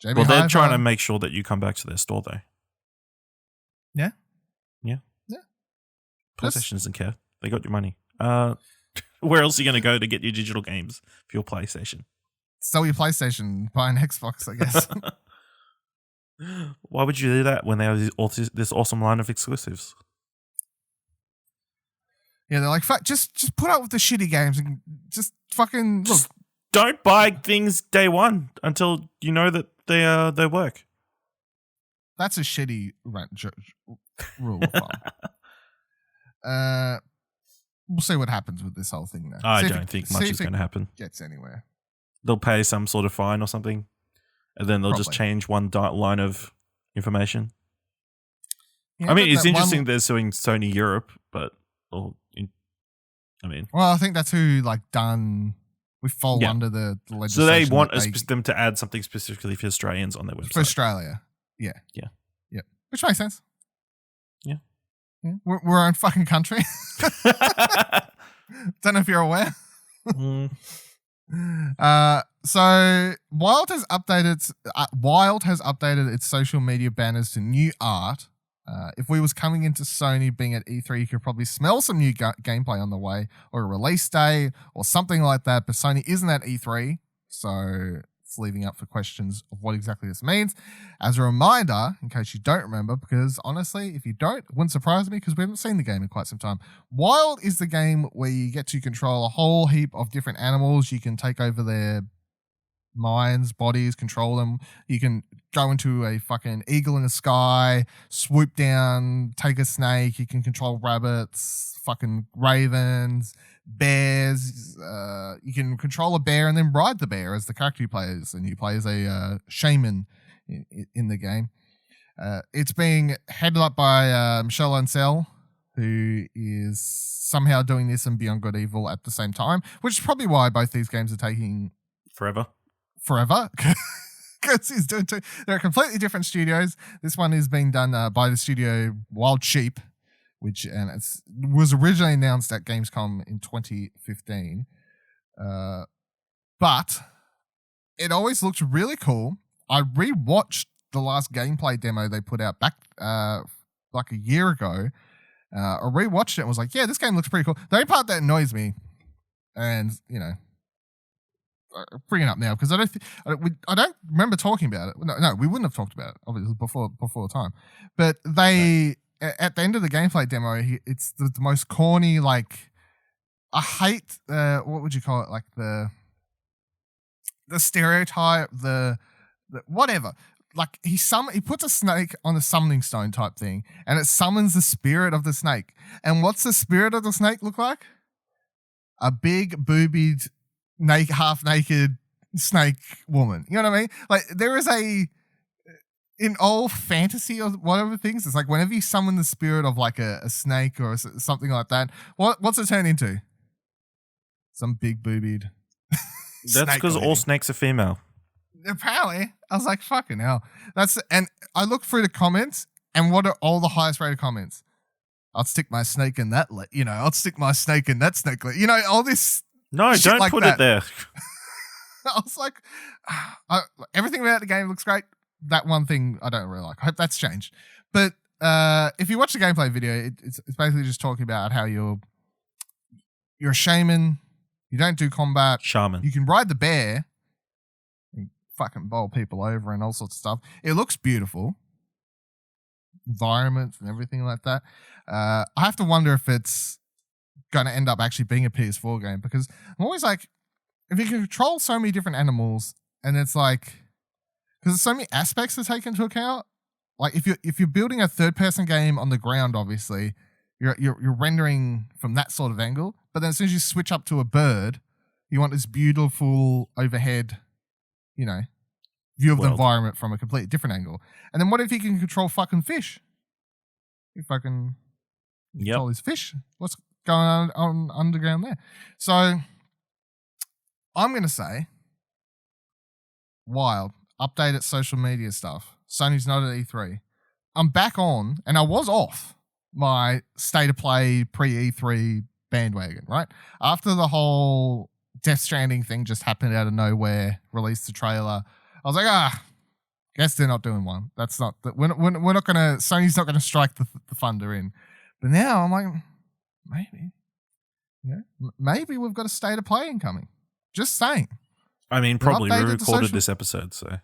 JB well, they're Hi-Fi. trying to make sure that you come back to their store, though. Yeah. PlayStation doesn't care. They got your money. Where else are you going to go to get your digital games for your PlayStation? Sell your PlayStation, buy an Xbox, I guess. Why would you do that when they have this awesome line of exclusives? Yeah, they're like, fuck, just put up with the shitty games and just fucking look. Don't buy things day one until you know that they work. That's a shitty rule of thumb. We'll see what happens with this whole thing now. I don't think much is going to happen. Gets anywhere. They'll pay some sort of fine or something, and then they'll just change one line of information. Yeah, I mean, it's interesting they're suing Sony Europe, but well, I think that's who done. We fall under the legislation. So they want them to add something specifically for Australians on their website. For Australia. Yeah. Which makes sense. Yeah. We're our own fucking country. Don't know if you're aware. So Wild has updated its social media banners to new art. If we was coming into Sony being at E3, you could probably smell some new gameplay on the way, or a release day, or something like that. But Sony isn't at E3, so it's leaving up for questions of what exactly this means. As a reminder, in case you don't remember, because honestly, if you don't, it wouldn't surprise me because we haven't seen the game in quite some time. Wild is the game where you get to control a whole heap of different animals. You can take over their minds, bodies, control them. You can go into a fucking eagle in the sky, swoop down, take a snake. You can control rabbits, fucking ravens, bears. You can control a bear and then ride the bear as the character you play as, and you play as a shaman in the game. It's being headed up by Michelle Ancel, who is somehow doing this and Beyond Good Evil at the same time, which is probably why both these games are taking forever. Because he's doing two. They're completely different studios. This one is being done by the studio Wild Sheep, which was originally announced at Gamescom in 2015. But it always looked really cool. I rewatched the last gameplay demo they put out back like a year ago. I rewatched it and was like, yeah, this game looks pretty cool. The only part that annoys me, and bring it up now because I don't remember talking about it. No, we wouldn't have talked about it obviously before the time. But they at the end of the gameplay demo, it's the most corny, like, I hate what would you call it, like the stereotype, the whatever. Like he puts a snake on a summoning stone type thing, and it summons the spirit of the snake. And what's the spirit of the snake look like? A big boobied, half naked snake woman. You know what I mean? Like there is in all fantasy or whatever things, it's like whenever you summon the spirit of like a snake or something like that, what's it turn into? Some big boobied. That's because all snakes are female. Apparently. I was like, fucking hell. And I looked through the comments, and what are all the highest rated comments? I'll stick my snake in that, I'll stick my snake in that snake. All this. No, don't like put that. it there. I was like, everything about the game looks great. That one thing I don't really like. I hope that's changed. But if you watch the gameplay video, it's basically just talking about how you're a shaman. You don't do combat. Shaman. You can ride the bear and fucking bowl people over and all sorts of stuff. It looks beautiful. Environments and everything like that. I have to wonder if it's going to end up actually being a PS4 game, because I'm always like, if you can control so many different animals, and it's like, because there's so many aspects to take into account. Like if you're building a third person game on the ground, obviously you're rendering from that sort of angle. But then as soon as you switch up to a bird, you want this beautiful overhead, view of the environment from a completely different angle. And then what if you can control fucking fish? You fucking control these fish. What's going on underground there? So I'm going to say Wild, update its social media stuff. Sony's not at E3. I'm back on, and I was off my state of play pre-E3 bandwagon, right? After the whole Death Stranding thing just happened out of nowhere, released the trailer, I was like, guess they're not doing one. That's not, we're not going to, Sony's not going to strike the thunder in. But now I'm like, maybe we've got a state of play incoming. Just saying. I mean, probably we recorded this episode, so.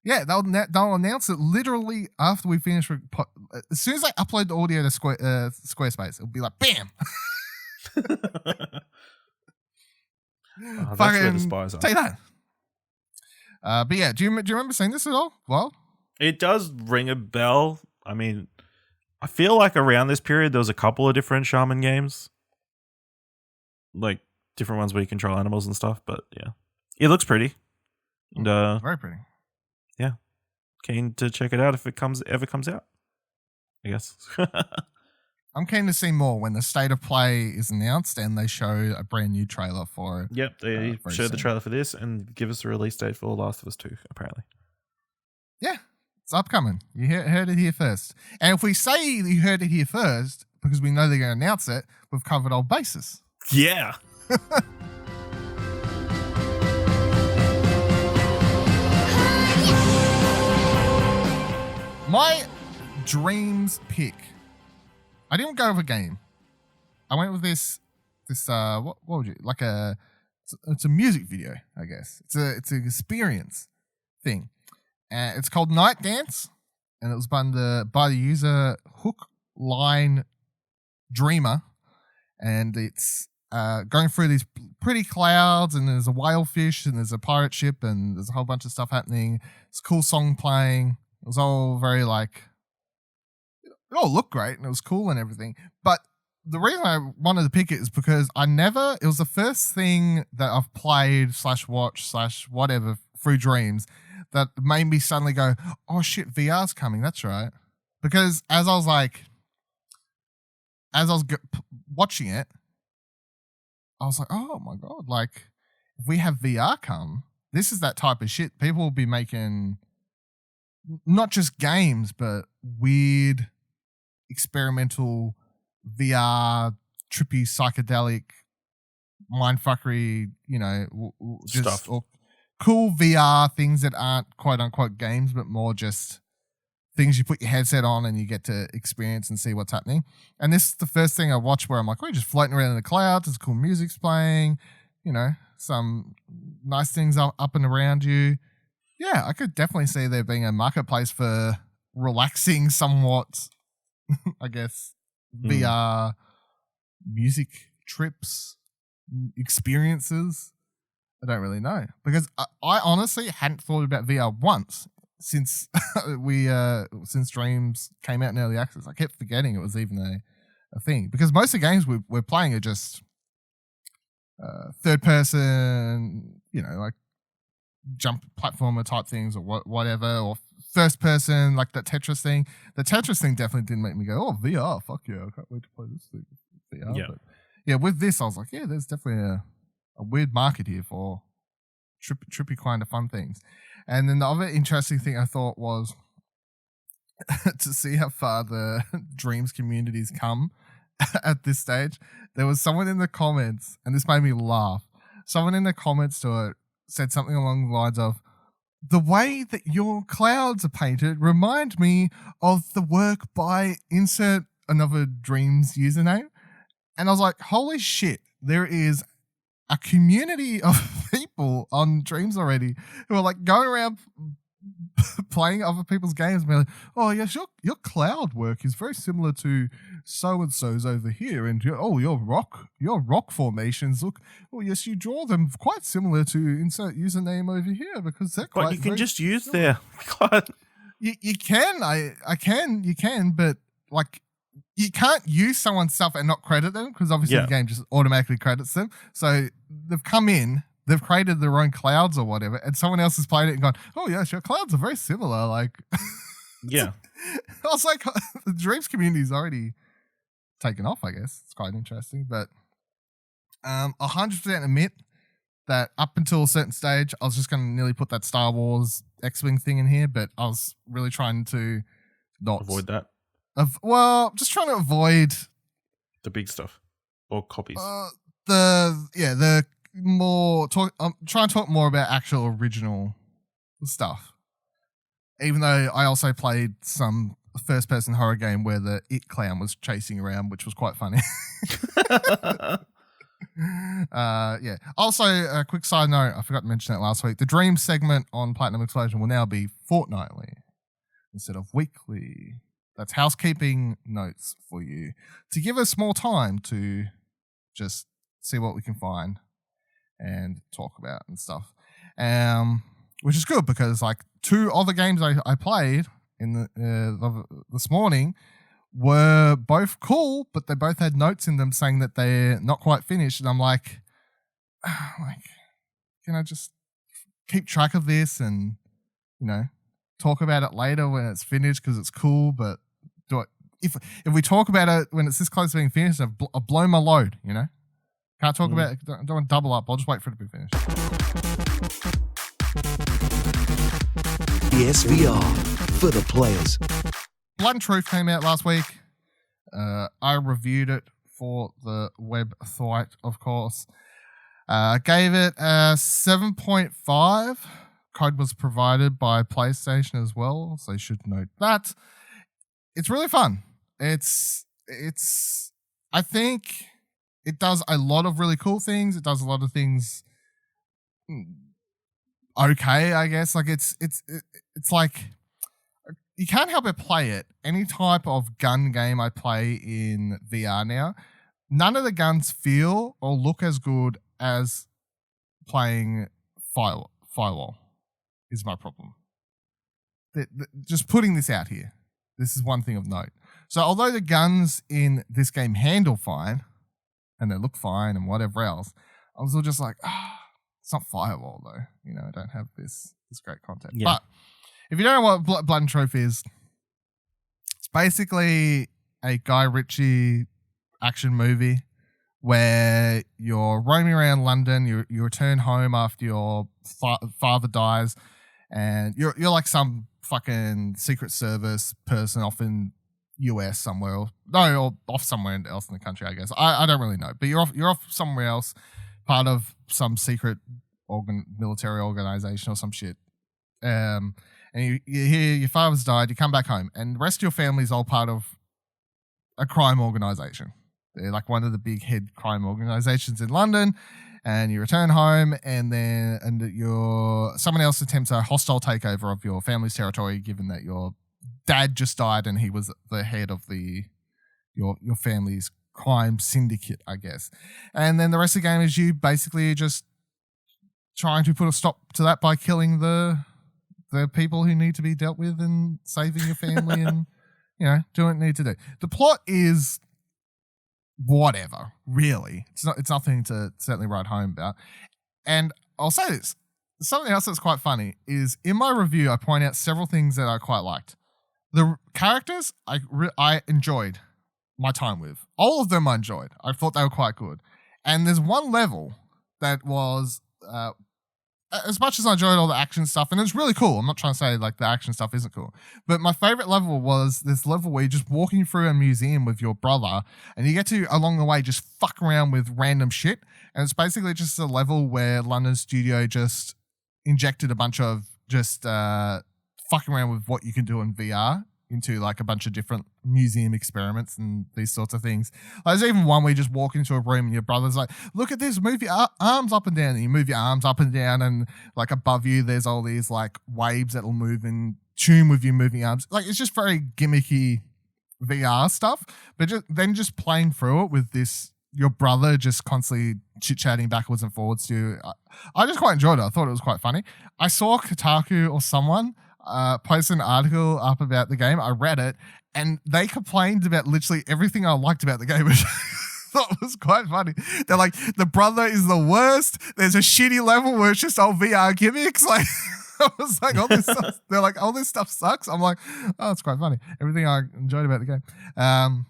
Yeah, they'll announce it literally after we finish. As soon as I upload the audio to Squarespace, it'll be like, bam! That's where the spies are. Take that. But yeah, do you remember seeing this at all? Well, it does ring a bell. I mean, I feel like around this period there was a couple of different shaman games, like different ones where you control animals and stuff. But yeah, it looks pretty. And, very pretty. Yeah, keen to check it out if it ever comes out, I guess. I'm keen to see more when the state of play is announced and they show a brand new trailer for it. Yep, they showed the trailer for this and give us a release date for Last of Us 2, apparently. Yeah, it's upcoming. You heard it here first. And if we say you heard it here first, because we know they're going to announce it, we've covered all bases. Yeah. My dreams pick. I didn't go with a game. I went with this what would you like it's a music video, I guess. It's an experience thing. It's called Nightdance, and it was by the user Hookline-Dreamer, and it's going through these pretty clouds, and there's a whalefish, and there's a pirate ship, and there's a whole bunch of stuff happening. It's a cool song playing. It was all very like, it all looked great, and it was cool and everything. But the reason I wanted to pick it is because it was the first thing that I've played / watched / whatever through dreams that made me suddenly go, oh shit, VR's coming. That's right. Because as I was watching it, I was like, oh my God, like if we have VR come, this is that type of shit. People will be making not just games, but weird experimental VR, trippy, psychedelic, mindfuckery, just Stuff. Or cool VR things that aren't quote unquote games, but more just things you put your headset on and you get to experience and see what's happening. And this is the first thing I watched where I'm like, we're just floating around in the clouds. There's cool music's playing, some nice things up and around you. Yeah, I could definitely see there being a marketplace for relaxing somewhat, I guess, VR music trips, experiences. I don't really know because I honestly hadn't thought about VR once since since Dreams came out in early access. I kept forgetting it was even a thing because most of the games we're playing are just third person, like jump platformer type things or whatever, or first person like that Tetris thing. The Tetris thing definitely didn't make me go, oh, VR, fuck yeah, I can't wait to play this thing VR. Yeah. But yeah, with this I was like, yeah, there's definitely a weird market here for trippy kind of fun things. And then the other interesting thing I thought was to see how far the Dreams community's come at this stage. There was someone in the comments, and this made me laugh. Someone in the comments to it said something along the lines of, the way that your clouds are painted remind me of the work by insert another Dreams username. And I was like, holy shit, there is a community of people on Dreams already who are like going around playing other people's games and being like, oh yes, your cloud work is very similar to so and so's over here, and your rock formations look, oh yes, you draw them quite similar to insert username over here because they're quite. But you can just use their. You can, but like, you can't use someone's stuff and not credit them because obviously the game just automatically credits them. So they've come in, they've created their own clouds or whatever, and someone else has played it and gone, oh yes, your clouds are very similar. Like, yeah. I was like, the Dreams community's already taken off, I guess. It's quite interesting. But 100% admit that up until a certain stage, I was just going to nearly put that Star Wars X-Wing thing in here, but I was really trying to not avoid that. Just trying to avoid the big stuff or copies. The more talk. I'm trying to talk more about actual original stuff. Even though I also played some first-person horror game where the It clown was chasing around, which was quite funny. Yeah. Also, a quick side note, I forgot to mention that last week. The Dream segment on Platinum Explosion will now be fortnightly instead of weekly. That's housekeeping notes for you to give us more time to just see what we can find and talk about and stuff. Which is good because like 2 other games I played in this morning were both cool, but they both had notes in them saying that they're not quite finished. And I'm like, can I just keep track of this and, talk about it later when it's finished because it's cool, but if we talk about it when it's this close to being finished, I've blown my load, Can't talk about it. Don't want to double up. I'll just wait for it to be finished. PSVR for the players. Blood and Truth came out last week. I reviewed it for the website, of course. Gave it a 7.5. code was provided by PlayStation as well, so you should note that. It's really fun. It's I think it does a lot of really cool things. It does a lot of things okay, I guess. Like it's like you can't help but play it. Any type of gun game I play in VR now, none of the guns feel or look as good as playing Firewall is my problem. Just putting this out here, this is one thing of note. So although the guns in this game handle fine and they look fine and whatever else, I was all just like, it's not Firewall though. You know, I don't have this great content. Yeah. But if you don't know what Blood and Truth is, it's basically a Guy Ritchie action movie where you're roaming around London, you return home after your father dies, and you're like some fucking Secret Service person off in US somewhere, or off somewhere else in the country, I guess. I don't really know, but you're off somewhere else, part of some secret military organization or some shit. And you hear your father's died, you come back home, and the rest of your family's all part of a crime organization. They're like one of the big head crime organizations in London, and you return home, and someone else attempts a hostile takeover of your family's territory, given that your dad just died and he was the head of your family's crime syndicate, I guess. And then the rest of the game is you basically just trying to put a stop to that by killing the people who need to be dealt with and saving your family and doing what you need to do. The plot is whatever, really. It's nothing to certainly write home about. And I'll say this, something else that's quite funny is in my review I point out several things that I quite liked. The characters I enjoyed my time with. All of them I enjoyed. I thought they were quite good. And there's one level that was as much as I enjoyed all the action stuff, and it's really cool. I'm not trying to say like the action stuff isn't cool, but my favorite level was this level where you're just walking through a museum with your brother, and you get to along the way just fuck around with random shit. And it's basically just a level where London Studio just injected a bunch of just fucking around with what you can do in VR into like a bunch of different museum experiments and these sorts of things. There's even one where you just walk into a room and your brother's like, look at this, move your arms up and down. And you move your arms up and down, and like above you there's all these like waves that'll move in tune with you moving arms. Like it's just very gimmicky VR stuff, but just playing through it with this, your brother just constantly chit-chatting backwards and forwards to you. I just quite enjoyed it. I thought it was quite funny. I saw Kotaku or someone posted an article up about the game. I read it, and they complained about literally everything I liked about the game, which I thought was quite funny. They're like, the brother is the worst. There's a shitty level where it's just all VR gimmicks. Like, I was like, all this stuff. They're like, all this stuff sucks. I'm like, oh, it's quite funny. Everything I enjoyed about the game.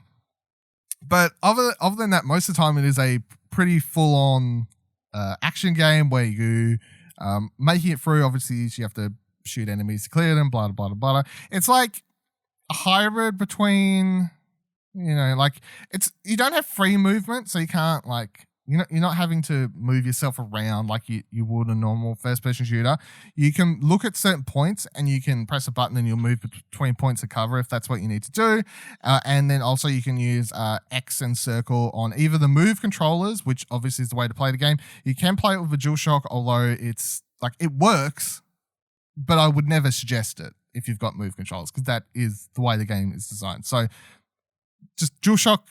But other than that, most of the time it is a pretty full-on action game where you making it through. Obviously, you have to shoot enemies to clear them, blah, blah, blah, blah. It's like a hybrid between, like you don't have free movement, so you can't like, you're not having to move yourself around like you would a normal first-person shooter. You can look at certain points and you can press a button and you'll move between points of cover if that's what you need to do. And then also you can use X and circle on either the move controllers, which obviously is the way to play the game. You can play it with a DualShock, although it's like, it works, but I would never suggest it if you've got move controllers, because that is the way the game is designed. So just DualShock,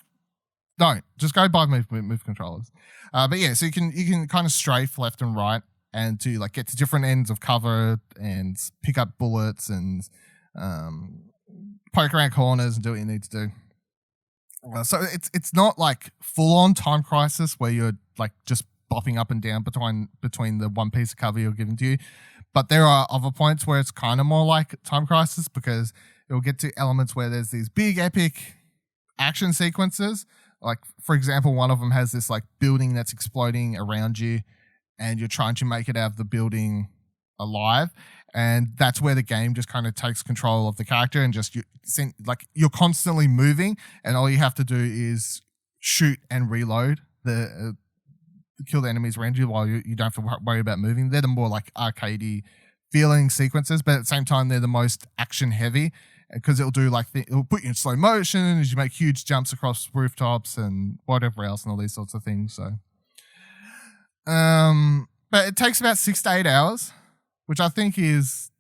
don't. Just go buy move controllers. But yeah, so you can kind of strafe left and right and to like get to different ends of cover and pick up bullets and poke around corners and do what you need to do. So it's not like full on Time Crisis where you're like just bopping up and down between the one piece of cover you're given to you. But there are other points where it's kind of more like Time Crisis, because it'll get to elements where there's these big epic action sequences. Like, for example, one of them has this like building that's exploding around you and you're trying to make it out of the building alive. And that's where the game just kind of takes control of the character and just you're constantly moving, and all you have to do is shoot and reload kill the enemies around you while you don't have to worry about moving. They're the more like arcadey feeling sequences, but at the same time they're the most action heavy because it'll do like it'll put you in slow motion as you make huge jumps across rooftops and whatever else and all these sorts of things. So, but it takes about 6 to 8 hours, which I think is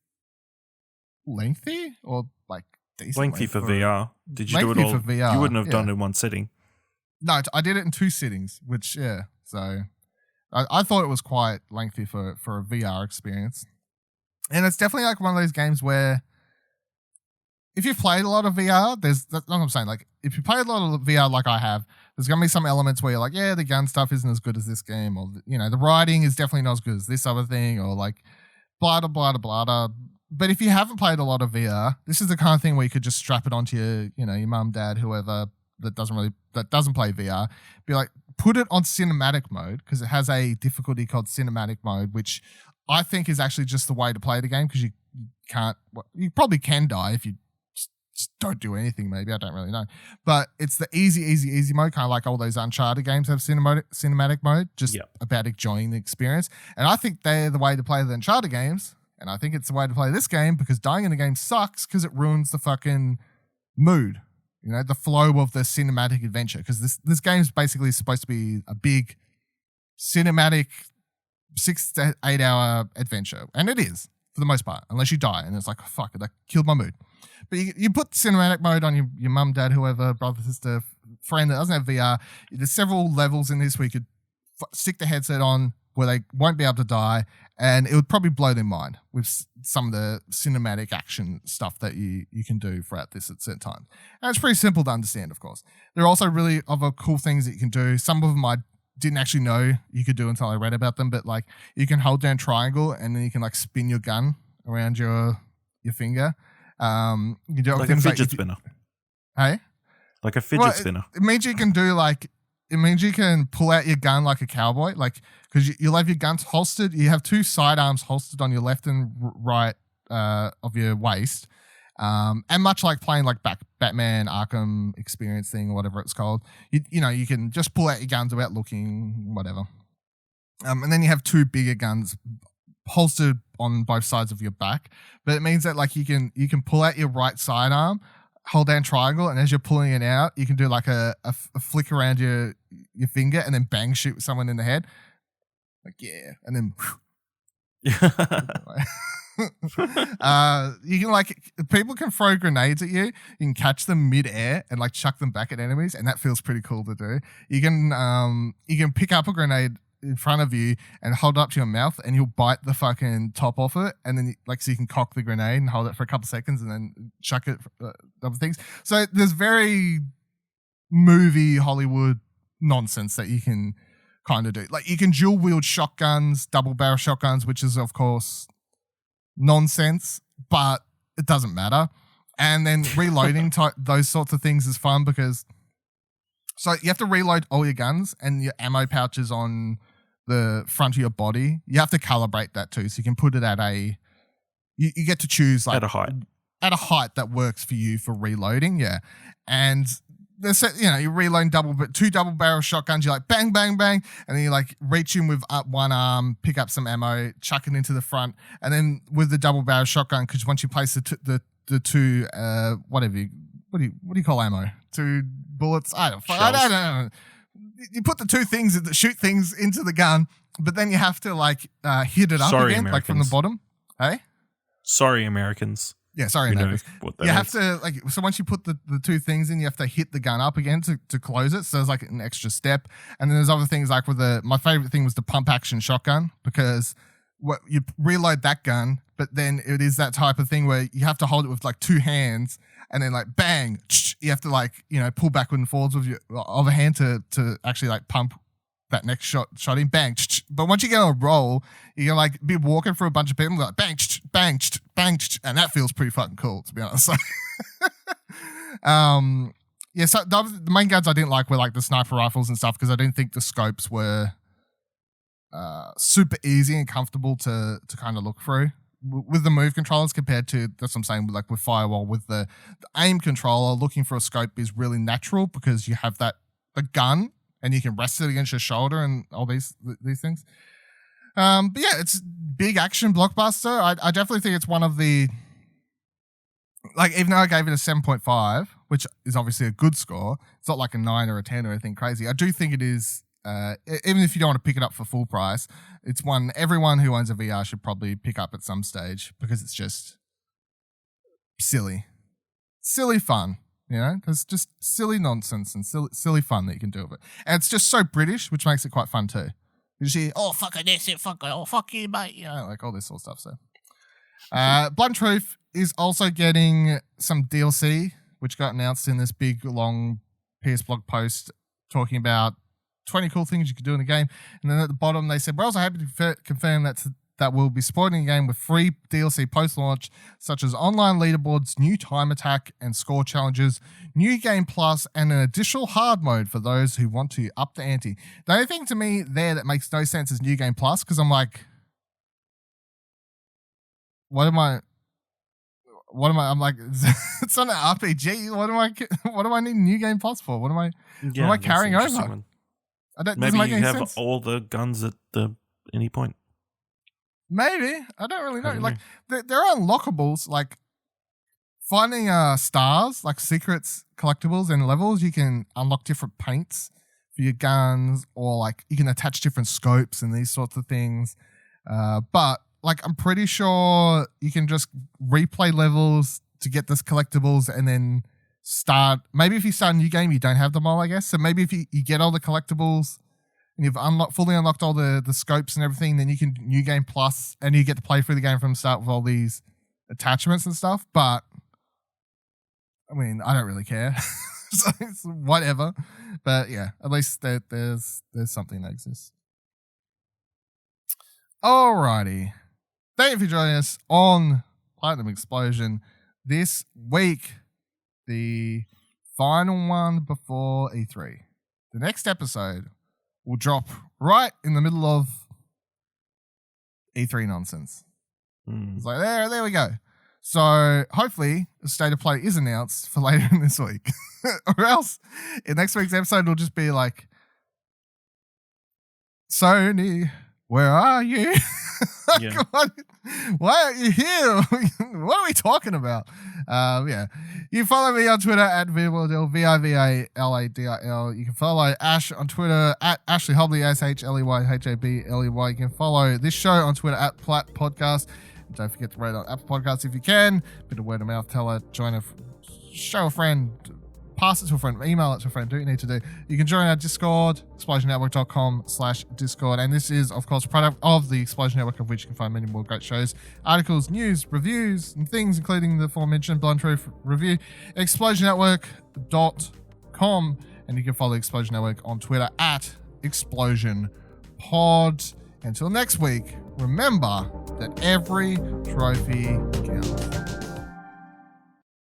lengthy or like decent. Lengthy for VR. Did you do it all? For VR, you wouldn't have done it in one sitting. No, I did it in 2 sittings, which so I thought it was quite lengthy for a VR experience. And it's definitely like one of those games where if you've played a lot of VR, that's what I'm saying. Like, if you played a lot of VR like I have, there's going to be some elements where you're like, yeah, the gun stuff isn't as good as this game, or, the writing is definitely not as good as this other thing, or like, blah, blah, blah, blah, blah. But if you haven't played a lot of VR, this is the kind of thing where you could just strap it onto your mum, dad, whoever that doesn't play VR. Be like, put it on cinematic mode, because it has a difficulty called cinematic mode, which I think is actually just the way to play the game, because you probably can die if you just don't do anything, maybe. I don't really know. But it's the easy mode, kind of like all those Uncharted games have cinematic mode, just about enjoying the experience. And I think they're the way to play the Uncharted games, and I think it's the way to play this game, because dying in the game sucks because it ruins the fucking mood, the flow of the cinematic adventure, because this game's basically supposed to be a big cinematic 6 to 8 hour adventure, and it is for the most part, unless you die, and it's like, oh, fuck it, that killed my mood. But you put cinematic mode on your mum, dad, whoever, brother, sister, friend that doesn't have VR. There's several levels in this where you could stick the headset on where they won't be able to die, and it would probably blow their mind with some of the cinematic action stuff that you can do throughout this at certain times. And it's pretty simple to understand, of course. There are also really other cool things that you can do. Some of them I didn't actually know you could do until I read about them, but like you can hold down triangle and then you can like spin your gun around your finger. You do like a fidget spinner. Hey? Like a fidget spinner. It means you can pull out your gun like a cowboy, like, because you'll have your guns holstered. You have 2 sidearms holstered on your left and right of your waist. And much like playing like Batman Arkham experience thing or whatever it's called, you can just pull out your guns without looking, whatever. And then you have 2 bigger guns holstered on both sides of your back. But it means that like you can pull out your right sidearm, hold down triangle, and as you're pulling it out, you can do like a flick around your finger and then bang, shoot someone in the head. Like, yeah. And then you can people can throw grenades at you. You can catch them mid-air and like chuck them back at enemies, and that feels pretty cool to do. You can pick up a grenade in front of you and hold it up to your mouth, and you'll bite the fucking top off it, and then so you can cock the grenade and hold it for a couple seconds and then chuck it for other things. So there's very movie Hollywood nonsense that you can kind of do. Like you can dual wield shotguns, double barrel shotguns, which is of course nonsense, but it doesn't matter. And then reloading those sorts of things is fun because so you have to reload all your guns and your ammo pouches on the front of your body. You have to calibrate that too, so you can put it at you get to choose like at a height that works for you for reloading. Yeah, and you reload 2 double barrel shotguns. You're like bang, bang, bang, and then you like reach in with one arm, pick up some ammo, chuck it into the front, and then with the double barrel shotgun, because once you place the 2 what do you call ammo? 2 bullets. I don't know. You put the 2 things that shoot things into the gun, but then you have to like hit it up again, Americans. Like from the bottom. Hey, sorry, Americans. Yeah, sorry, Americans. You have to so once you put the 2 things in, you have to hit the gun up again to close it. So there's like an extra step, and then there's other things like my favorite thing was the pump action shotgun, because you reload that gun, but then it is that type of thing where you have to hold it with like 2 hands, and then like bang, you have to like pull backward and forwards with your other hand to actually like pump that next shot in, bang. But once you get on a roll, you can like be walking through a bunch of people like bang, bang, bang, and that feels pretty fucking cool, to be honest. So, so the main guns I didn't like were like the sniper rifles and stuff, because I didn't think the scopes were super easy and comfortable to kind of look through with the move controllers compared to, that's what I'm saying, like with Firewall, with the aim controller, looking for a scope is really natural because you have the gun and you can rest it against your shoulder and all these things. But yeah, it's big action blockbuster. I definitely think it's one of the, like, even though I gave it a 7.5, which is obviously a good score, it's not like a 9 or a 10 or anything crazy. I do think it is, even if you don't want to pick it up for full price, it's one everyone who owns a VR should probably pick up at some stage because it's just silly fun. You know, there's just silly nonsense and silly fun that you can do with it. And it's just so British, which makes it quite fun too. You see, oh, fuck this, oh, fuck you, mate. You know, like all this sort of stuff. So, Blunt Truth is also getting some DLC, which got announced in this big, long PS blog post talking about 20 cool things you could do in the game. And then at the bottom, they said, we're also happy to confirm that we'll be supporting the game with free DLC post-launch, such as online leaderboards, new time attack and score challenges, new game plus, and an additional hard mode for those who want to up the ante. The only thing to me there that makes no sense is new game plus, because I'm like, I'm like, it's not an RPG. What do I need new game plus for? What am I carrying over? Maybe you have sense. All the guns at any point. Maybe. I don't really know. Like, there are unlockables, like finding stars, like secrets, collectibles, and levels. You can unlock different paints for your guns, or like you can attach different scopes and these sorts of things. But like, I'm pretty sure you can just replay levels to get this collectibles and then start. Maybe if you start a new game, you don't have them all, I guess. So maybe if you get all the collectibles and you've fully unlocked all the scopes and everything, then you can new game plus, and you get to play through the game from the start with all these attachments and stuff. But I mean, I don't really care. So it's whatever. But yeah, at least there's something that exists. Alrighty. Thank you for joining us on Platinum Explosion this week. The final one before E3. The next episode will drop right in the middle of E3 nonsense. It's like, there we go. So hopefully the state of play is announced for later in this week. Or else in next week's episode will just be like, Sony, where are you? Yeah. Why aren't you here? What are we talking about? Yeah. You can follow me on Twitter at Vivaladil, Vivaladrl. You can follow Ash on Twitter at Ashley Hobley, SHLEYHABLEY. You can follow this show on Twitter at Plat Podcast. And don't forget to rate on Apple Podcasts if you can. Bit of word of mouth, tell her, join show a friend, pass it to a friend, email it to a friend. Do what you need to do. You can join our Discord, explosionnetwork.com/Discord. And this is, of course, a product of the Explosion Network, of which you can find many more great shows, articles, news, reviews, and things, including the aforementioned Blunt Truth review. ExplosionNetwork.com. And you can follow Explosion Network on Twitter at ExplosionPod. Until next week, remember that every trophy counts.